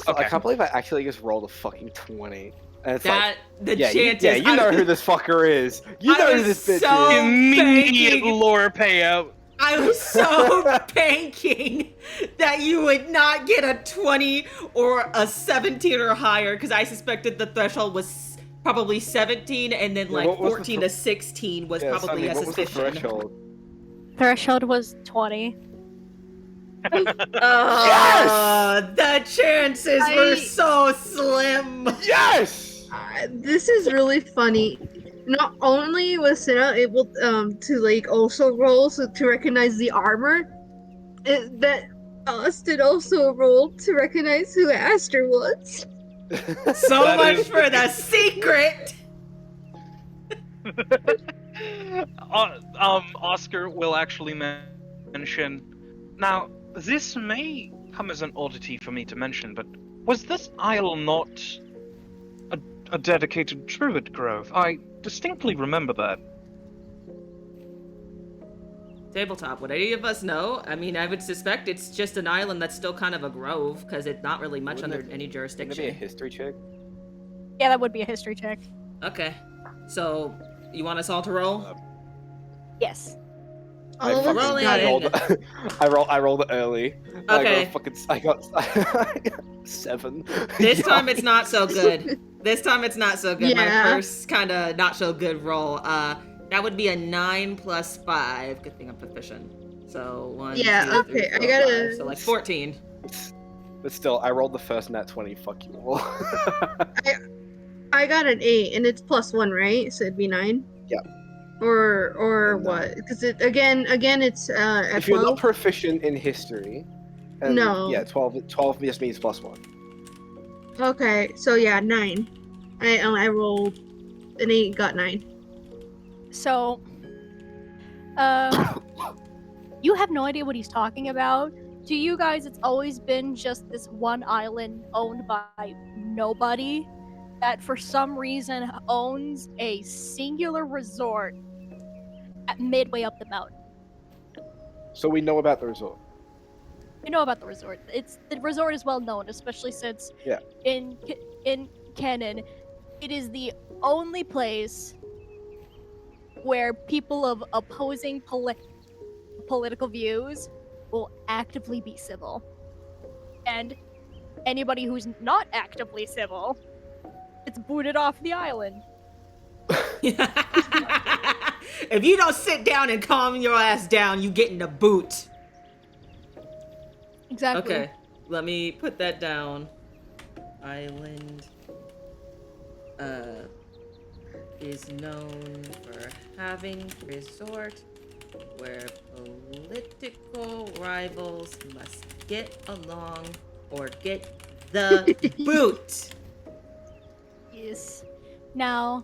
So I Okay. can't believe I actually just rolled a fucking 20, and it's That the like, chances. you know who this fucker is. You I know who was this bitch so- is. Immediate banking. lore payout. I was so banking that you would not get a 20 or a 17 or higher, because I suspected the threshold was probably 17, and then Yeah, like what was the 14 to 16 was Yeah, probably Sunny, a what was the suspicion. threshold? Threshold was 20. Oh, the chances were so slim. Yes! This is really funny. Not only was Senna able to like also roll to recognize the armor, that Austin also rolled to recognize who Aster was. So That much is- for the secret. Oscar will actually mention. Now, this may come as an oddity for me to mention, but was this isle not a dedicated druid grove? I distinctly remember that. Tabletop, would any of us know? I mean, I would suspect it's just an island that's still kind of a grove, because it's not really much Wouldn't under it- any Wouldn't it be a jurisdiction. history check? Yeah, that would be a history check. Okay. So, you want us all to roll? Yes. I All of us fucking- got rolling. it. I rolled it early. Okay. I got 7. This time it's not so good. This time it's not so good. My Yeah. first kind of not so good roll. That would be a 9 plus 5. Good thing I'm proficient. So 1, Yeah, 2, 3, okay, I 4, gotta- 5. So like 14. But still, I rolled the first nat 20. Fuck you all. I got an 8, and it's +1, right? So it'd be 9. Yeah. Or And, what? Because it again it's at If you're 12. not proficient in history, and No. yeah, 12 just means +1. Okay, so yeah, 9. I rolled an 8, got 9. So, you have no idea what he's talking about. To you guys, it's always been just this one island owned by nobody that for some reason owns a singular resort at midway up the mountain. So we know about the resort. you know about the resort. The resort is well known, especially since Yeah. in canon, it is the only place where people of opposing political views will actively be civil, and anybody who's not actively civil, it's booted off the island. If you don't sit down and calm your ass down, you get in the boot. Exactly. Okay, let me put that down. Island is known for having resort where political rivals must get along or get the boot. Yes. Now,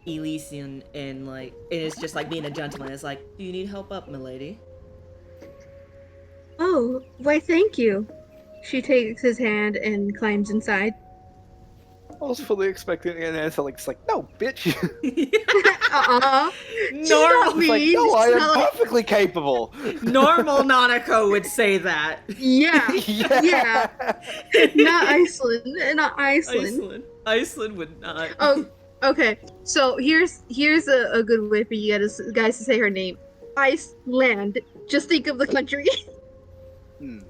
Elise and like it is just like being a gentleman. It's like, do you need help up, milady? Oh, why thank you. She takes his hand and climbs inside. I was fully expecting an answer like, it's like, no, bitch. Uh-uh. She's not Normal, It's like, mean. no, I She's am not like, perfectly capable. normal Nanako would say that. yeah, yeah. Not Iceland. Not Iceland. Iceland would not. Oh, okay. So here's a good way for you guys to say her name. Iceland. Just think of the country. Hmm.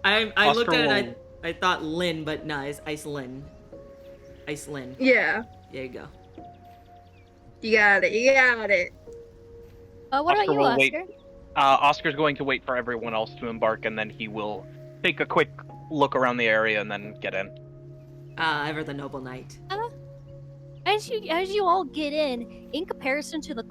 I looked Oscar at it. will- I thought Lynn, but no, it's Iceland. Iceland. Yeah. There you go. You got it. You got it. What about Oscar you, will wait. Oscar? Oscar's going to wait for everyone else to embark, and then he will take a quick look around the area and then get in. Ever the noble knight. As you all get in comparison to the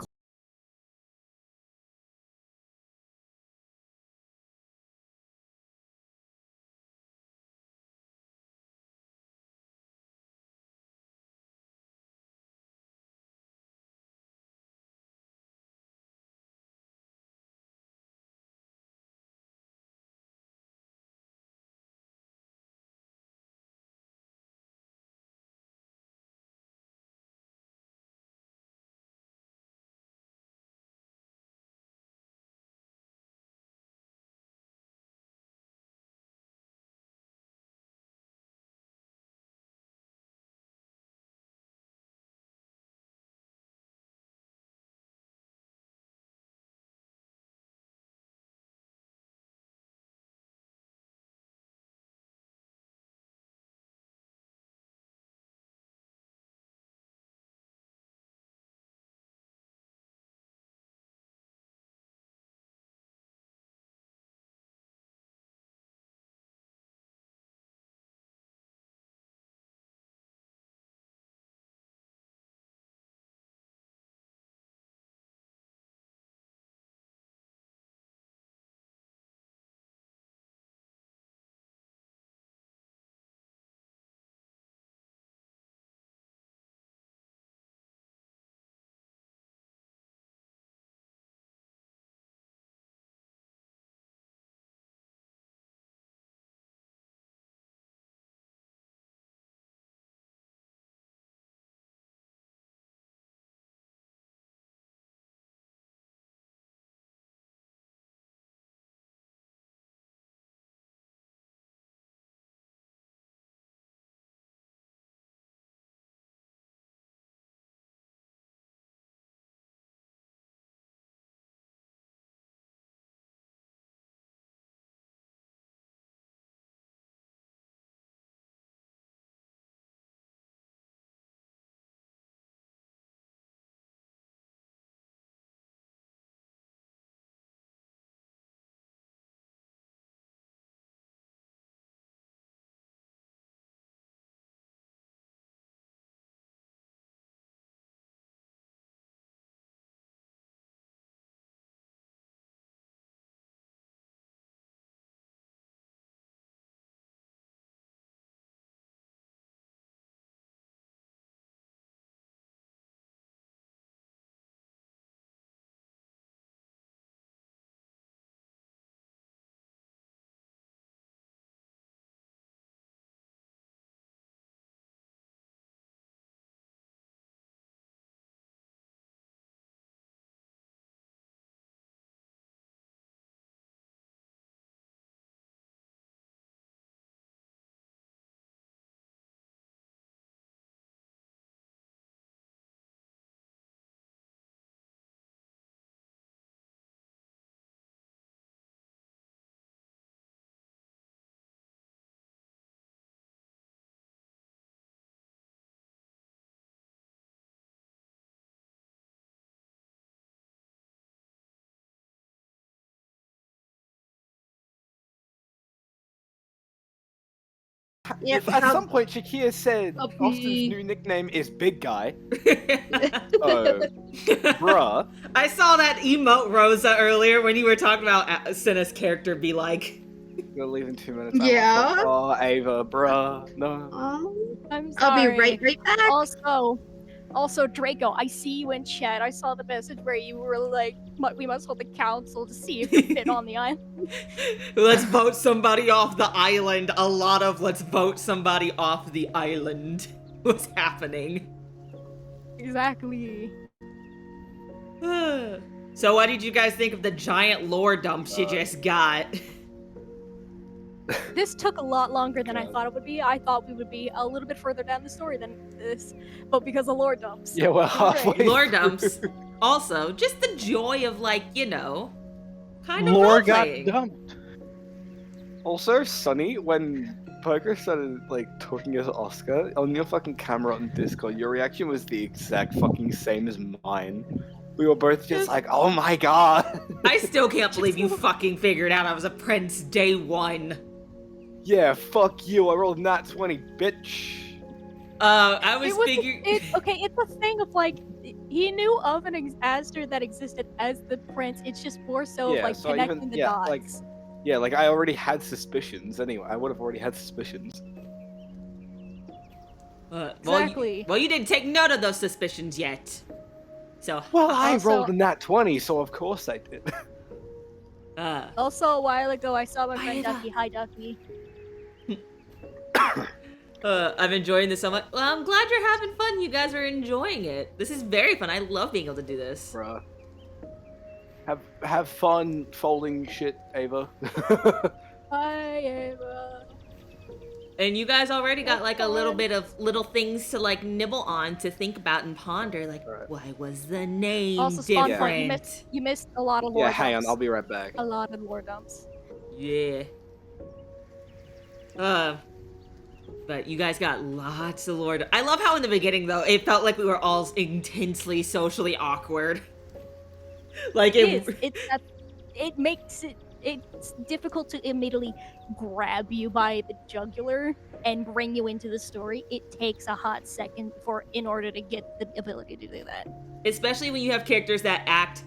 Yeah. If at some point Shakia said Puppy. Austin's new nickname is Big Guy, bruh. I saw that emote Rosa earlier when you were talking about Senna's character be like. We'll leave in 2 minutes. Yeah. Oh, Ava, bruh. No. Oh, I'm I'll sorry. be right back. Also, Also, Draco, I see you in chat. I saw the message where you were like, "We must hold a council to see if you're fit on the island." Let's vote somebody off the island. A lot of let's vote somebody off the island was happening. Exactly. So what did you guys think of the giant lore dumps you just got? This took a lot longer than I God. thought it would be. I thought we would be a little bit further down the story than this, but because of lore dumps. Yeah, we're it was great. halfway. Lore through. dumps. Also, just the joy of like, you know, kind of Lore got role-playing. dumped. Also, Sunny, when Poker started like talking as Oscar on your fucking camera on Discord, your reaction was the exact fucking same as mine. We were both just like, "Oh my god!" I still can't believe you fucking figured out I was a prince day one. Yeah, fuck you. I rolled nat 20, bitch. I was It was figuring. okay. It's a thing of like he knew of an Astor that existed as the prince. It's just more so of Yeah, like so connecting the dots. Like I already had suspicions anyway. I would have already had suspicions. Exactly. Well, you didn't take note of those suspicions yet. So, Well, I Also- rolled a nat 20, so of course I did. Also, a while ago, I saw my friend Aida. Ducky. Hi, Ducky. I'm enjoying this so much. Well, I'm glad you're having fun. You guys are enjoying it. This is very fun. I love being able to do this. Bruh. Have fun folding shit, Ava. Hi, Ava. And you guys already got Have like a little fun. bit of little things to like nibble on, to think about and ponder. Like, Right. why was the name Also, Spawn different? Point, you missed a lot of lore Yeah, hang on, dumps. I'll be right back. A lot of lore dumps. Yeah. But you guys got lots of lore. I love how in the beginning though, it felt like we were all intensely socially awkward. Like It is. It makes it's difficult to immediately grab you by the jugular and bring you into the story. It takes a hot second in order to get the ability to do that. Especially when you have characters that act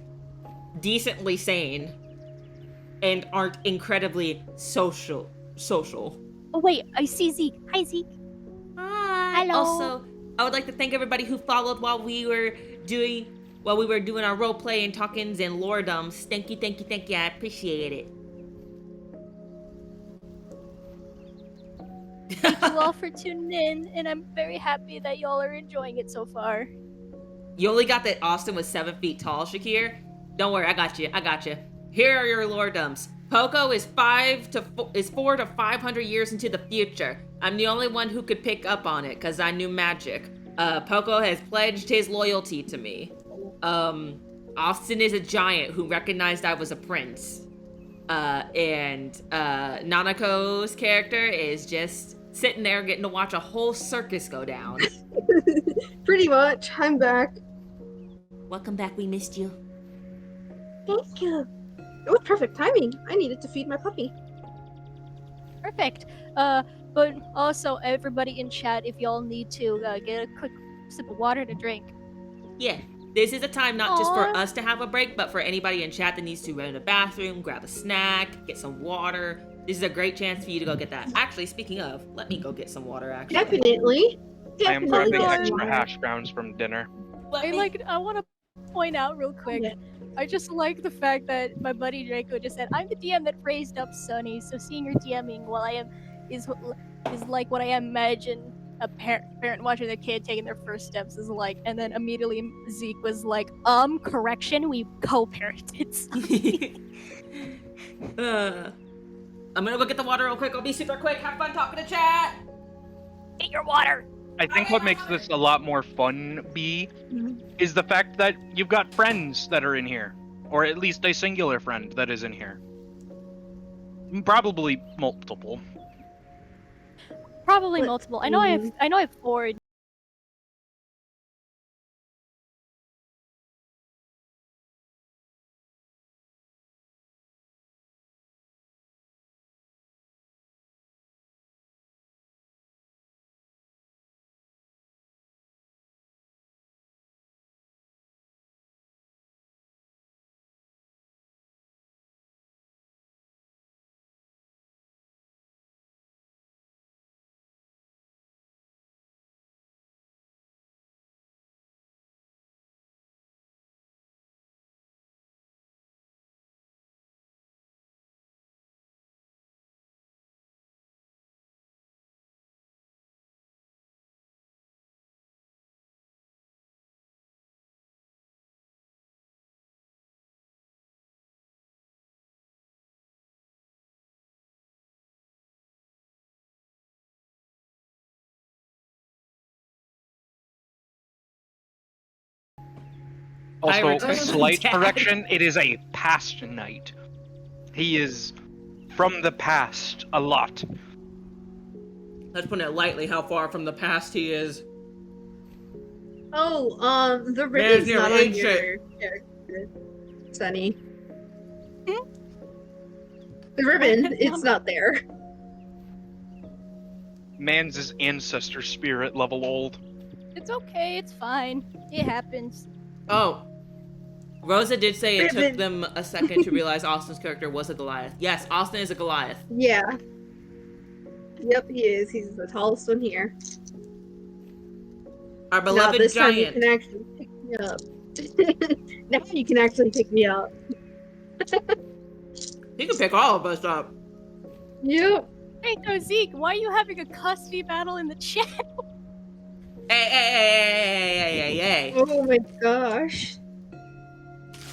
decently sane and aren't incredibly social. Oh wait, I see Zeke. Hi Zeke. Hi. Hello. Also, I would like to thank everybody who followed while we were doing our role play and talkings and lore dumps. Thank you. I appreciate it. Thank you all for tuning in, and I'm very happy that y'all are enjoying it so far. You only got that Austin was 7 feet tall, Shakir. Don't worry, I got you. Here are your lore dumps. Poco is 4 to 500 years into the future. I'm the only one who could pick up on it because I knew magic. Poco has pledged his loyalty to me. Austin is a giant who recognized I was a prince. And Nanako's character is just sitting there getting to watch a whole circus go down. Pretty much. I'm back. Welcome back, we missed you. Thank you. It was perfect timing. I needed to feed my puppy. Perfect. But also everybody in chat, if y'all need to get a quick sip of water to drink. Yeah, this is a time not just for Aw. us to have a break, but for anybody in chat that needs to run to the bathroom, grab a snack, get some water. This is a great chance for you to go get that. Actually, speaking of, let me go get some water, actually. Definitely. I am Definitely. grabbing God. extra hash browns from dinner. I want to point out real quick. Yeah. I just like the fact that my buddy Draco just said, "I'm the DM that raised up Sunny." So seeing her DMing while I am is like what I imagine a parent watching their kid taking their first steps is like. And then immediately Zeke was like, correction, we co-parented." I'm gonna go get the water real quick. I'll be super quick. Have fun talking to chat. Get your water. I think what makes this a lot more fun, is the fact that you've got friends that are in here. Or at least a singular friend that is in here. Probably multiple. Probably multiple. I know I have 4 I Also, returned from slight Dad. correction, it is a past knight. He is from the past a lot. Let's put it lightly how far from the past he is. Oh, the Man's ribbon's never not ate on shit. your character, Sunny. Hmm? The ribbon, it's not there. Man's ancestor spirit level old. It's okay. It's fine. It happens. Oh, Rosa did say it took Ribbon. them a second to realize Austin's character was a Goliath. Yes, Austin is a Goliath. Yeah. Yep, he is. He's the tallest one here. Our Now beloved this time you giant. can actually pick me up. Now you can actually pick me up. He can pick all of us up. Yep. Hey, no, Zeke, why are you having a custody battle in the chat? Hey. Oh my gosh.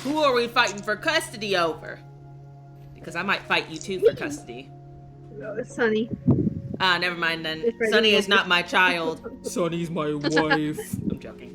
Who are we fighting for custody over? Because I might fight you too for custody. No, it's Sunny. Ah, never mind then. It's right Sunny is over. not my child. Sunny's my wife. I'm joking.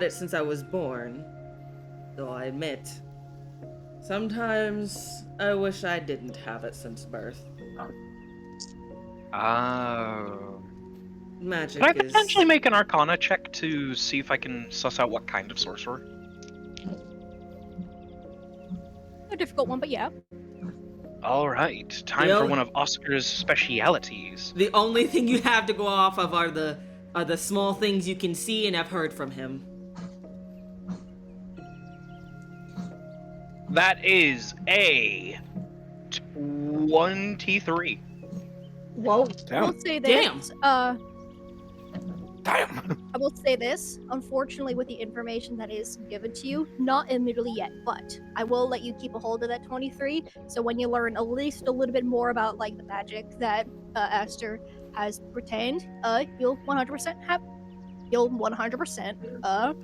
it since I was born, though I admit, sometimes I wish I didn't have it since birth. Oh. Magic Can I is... potentially make an Arcana check to see if I can suss out what kind of sorcerer? A difficult one, but yeah. All right, time Yo. for one of Oscar's specialities. The only thing you have to go off of are the small things you can see and have heard from him. That is a 23. Whoa. I Damn. will say this. Damn. Damn. I will say this. Unfortunately, with the information that is given to you, not immediately yet, but I will let you keep a hold of that 23. So when you learn at least a little bit more about like the magic that Esther has retained, you'll 100%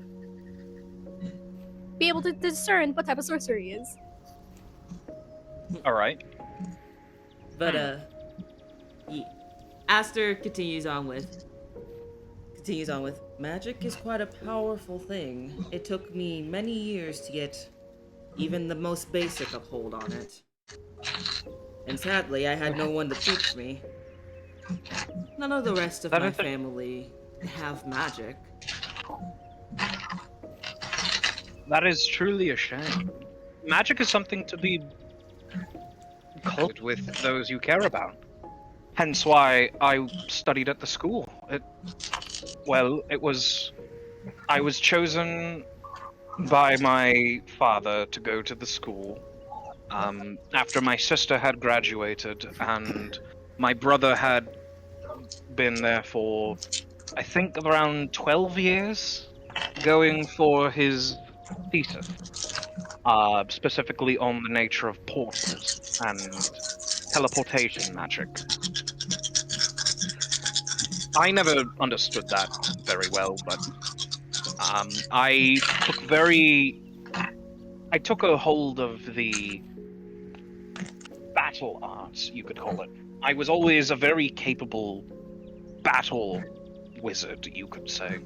be able to discern what type of sorcery he is. All right. But Aster continues on with magic is quite a powerful thing. It took me many years to get even the most basic of hold on it. And sadly, I had no one to teach me. None of the rest of That my is a- family have magic. That is truly a shame. Magic is something to be cultivated with those you care about. Hence why I studied at the school. I was chosen by my father to go to the school after my sister had graduated and my brother had been there for, I think, around 12 years, going for his thesis, specifically on the nature of portals and teleportation magic. I never understood that very well, but I took a hold of the battle arts, you could call it. I was always a very capable battle wizard, you could say.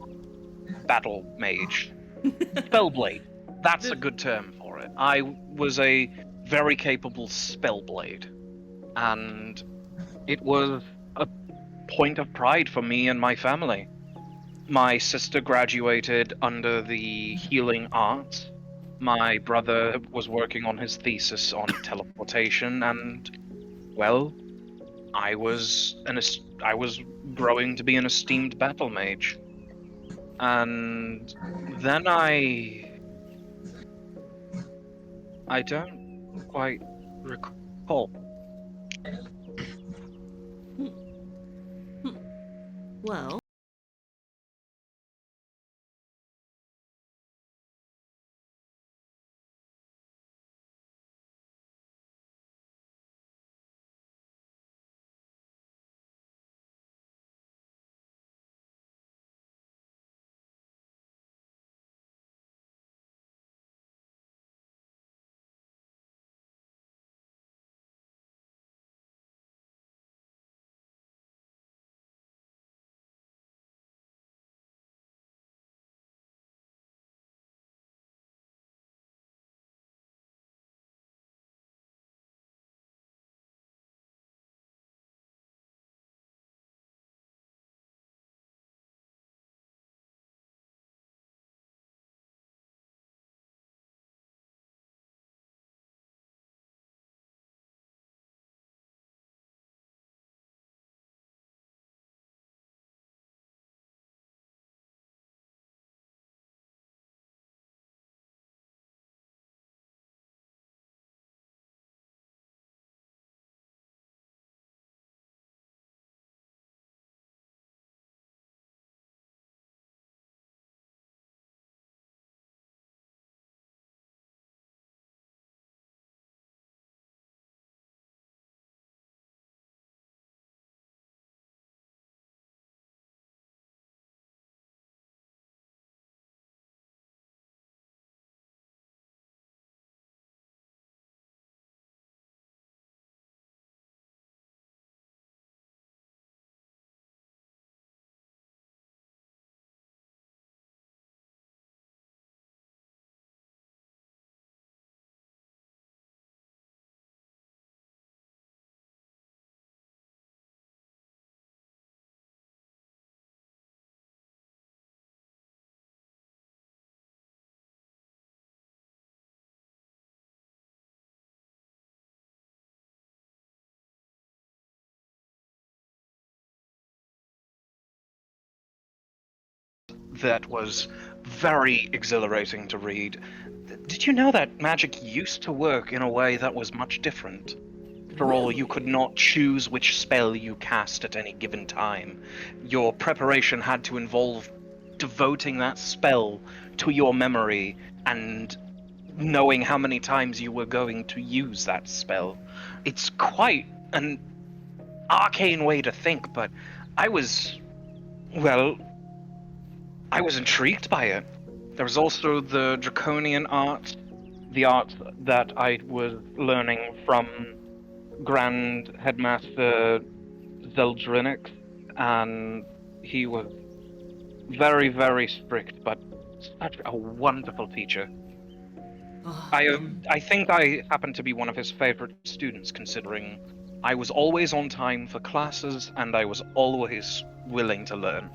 Battle mage. Spellblade. That's a good term for it. I was a very capable spellblade. And it was a point of pride for me and my family. My sister graduated under the healing arts. My brother was working on his thesis on teleportation, and well, I was growing to be an esteemed battle mage. And then I don't quite recall. Well, that was very exhilarating to read. Did you know that magic used to work in a way that was much different? After all, you could not choose which spell you cast at any given time. Your preparation had to involve devoting that spell to your memory and knowing how many times you were going to use that spell. It's quite an arcane way to think, but I was, well, I was intrigued by it. There was also the draconian art, the art that I was learning from Grand Headmaster Zeldrinix, and he was very, very strict, but such a wonderful teacher. I think I happen to be one of his favorite students, considering I was always on time for classes and I was always willing to learn.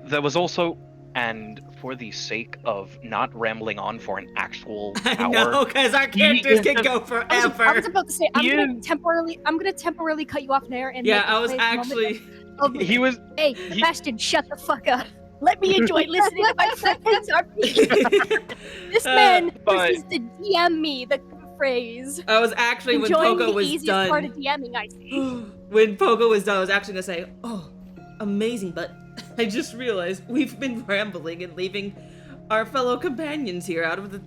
There was also, and for the sake of not rambling on for an actual I hour, know, because our he characters is can just- go I forever. was about to say I'm He gonna is- temporarily cut you off there and Yeah, make I a was quick moment actually. of, he was hey, he- Sebastian, shut the fuck up. Let me enjoy listening to my friends RPG. This man but- refuses to DM me the phrase. I was actually, when Enjoying Poco the was easiest part of done. DMing, I see. When Poco was done, I was actually gonna say, "Oh, amazing," but I just realized we've been rambling and leaving our fellow companions here out of the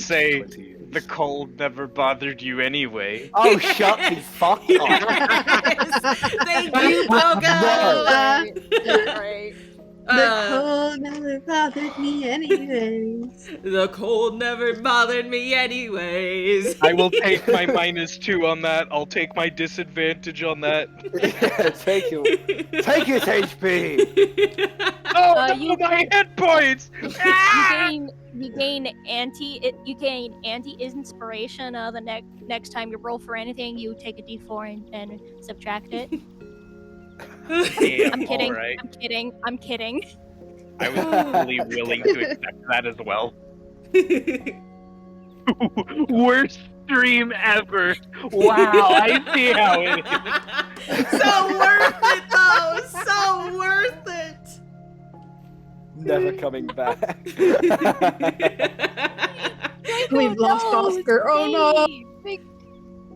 say 20 years. the cold never bothered you anyway. Oh, shut the fuck up. Yes! Thank you, Pogo! Right. Right. The cold never bothered me anyways. The cold never bothered me anyways. I will take my -2 on that. I'll take my disadvantage on that. Yeah, take his HP. Oh, no, you- my hit points! You gain anti inspiration. The next time you roll for anything, you take a d4 and subtract it. Damn, I'm kidding. alright. I'm kidding. I was totally willing to accept that as well. Worst stream ever. Wow, I see how it is. So worth it, though. So worth it. Never coming back. We've lost Oscar. Oh no!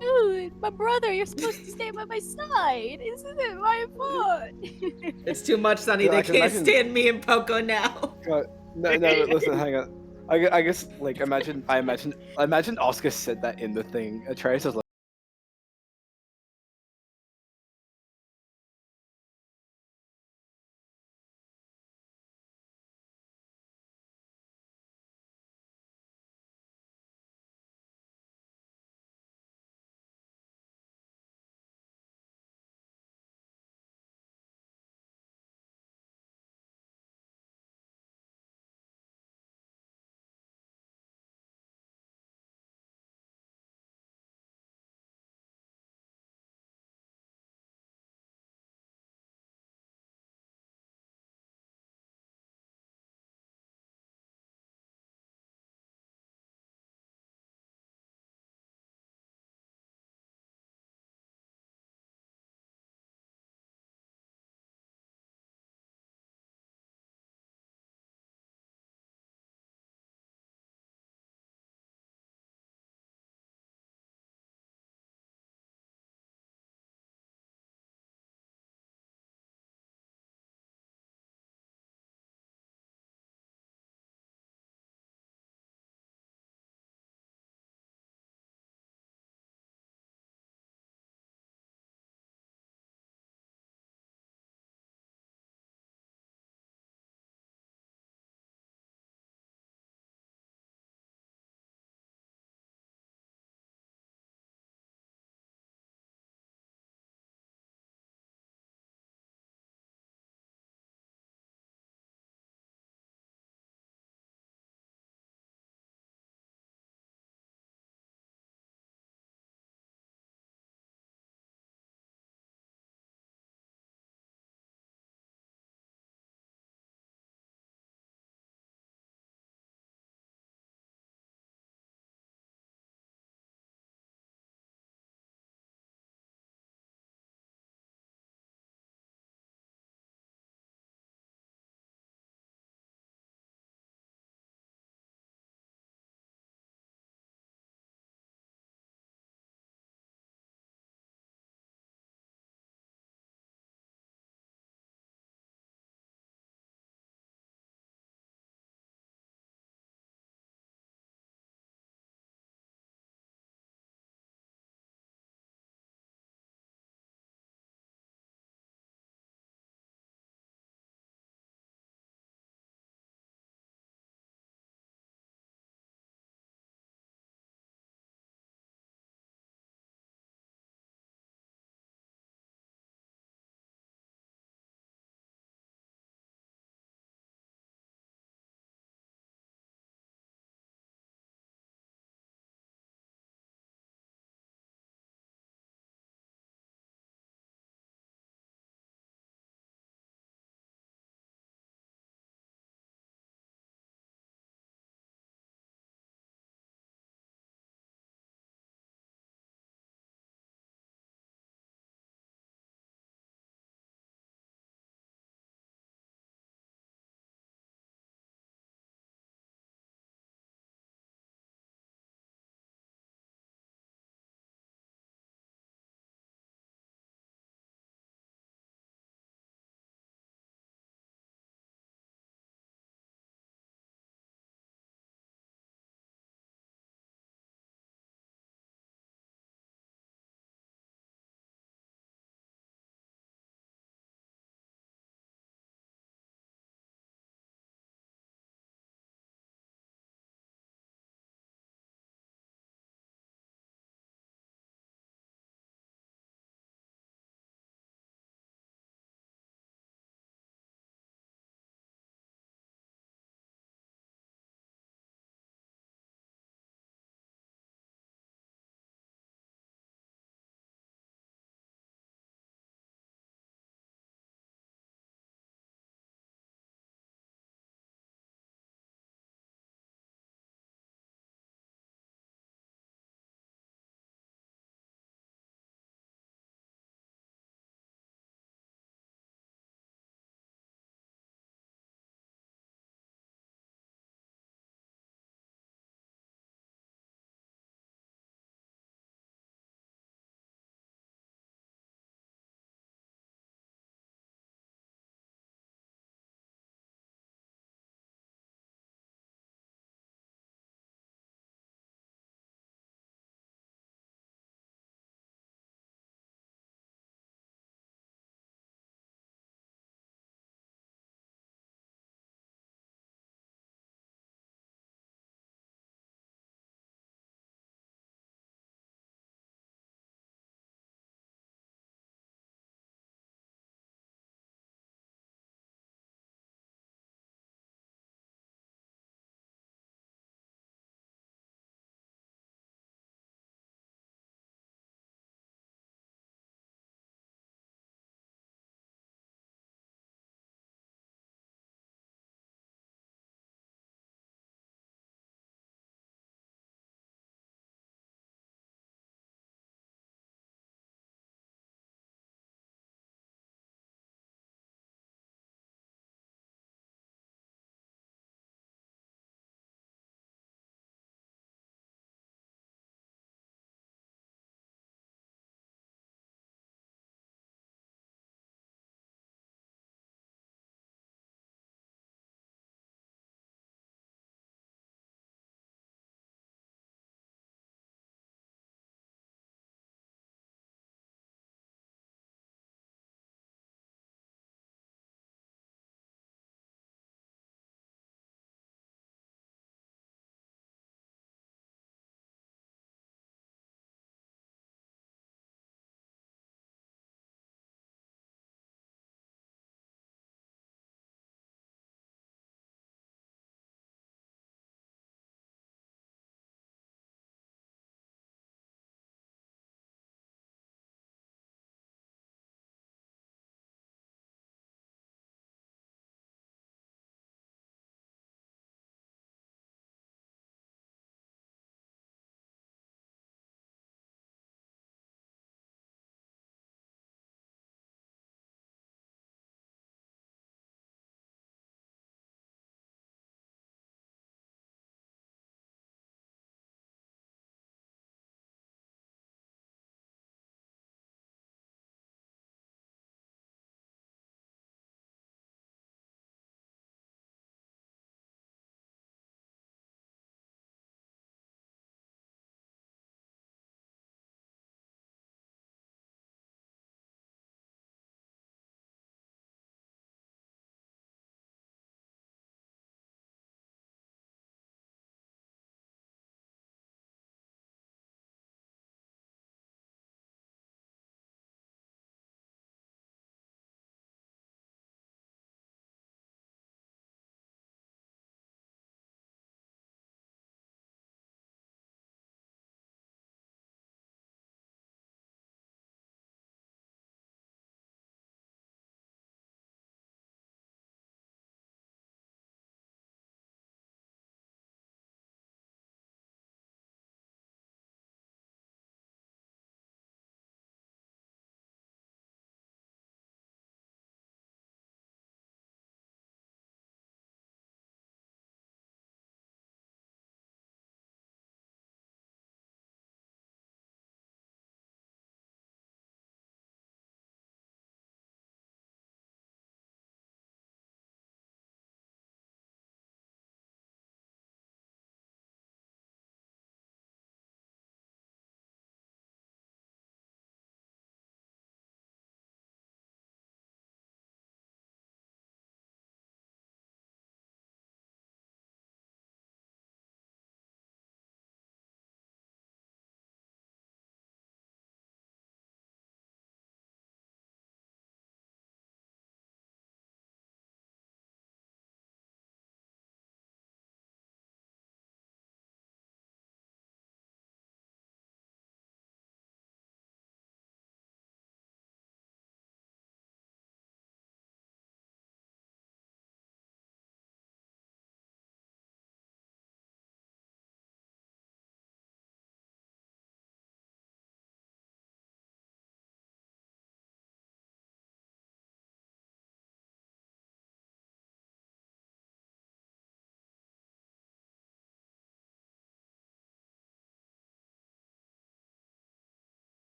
Dude, my brother, you're supposed to stay by my side. Isn't it my fault? It's too much, Sonny. Yeah, They I can can't imagine- stand me and Poco now. God, no, listen, hang on. I guess, like, I imagine Oscar said that in the thing. Atreus was like,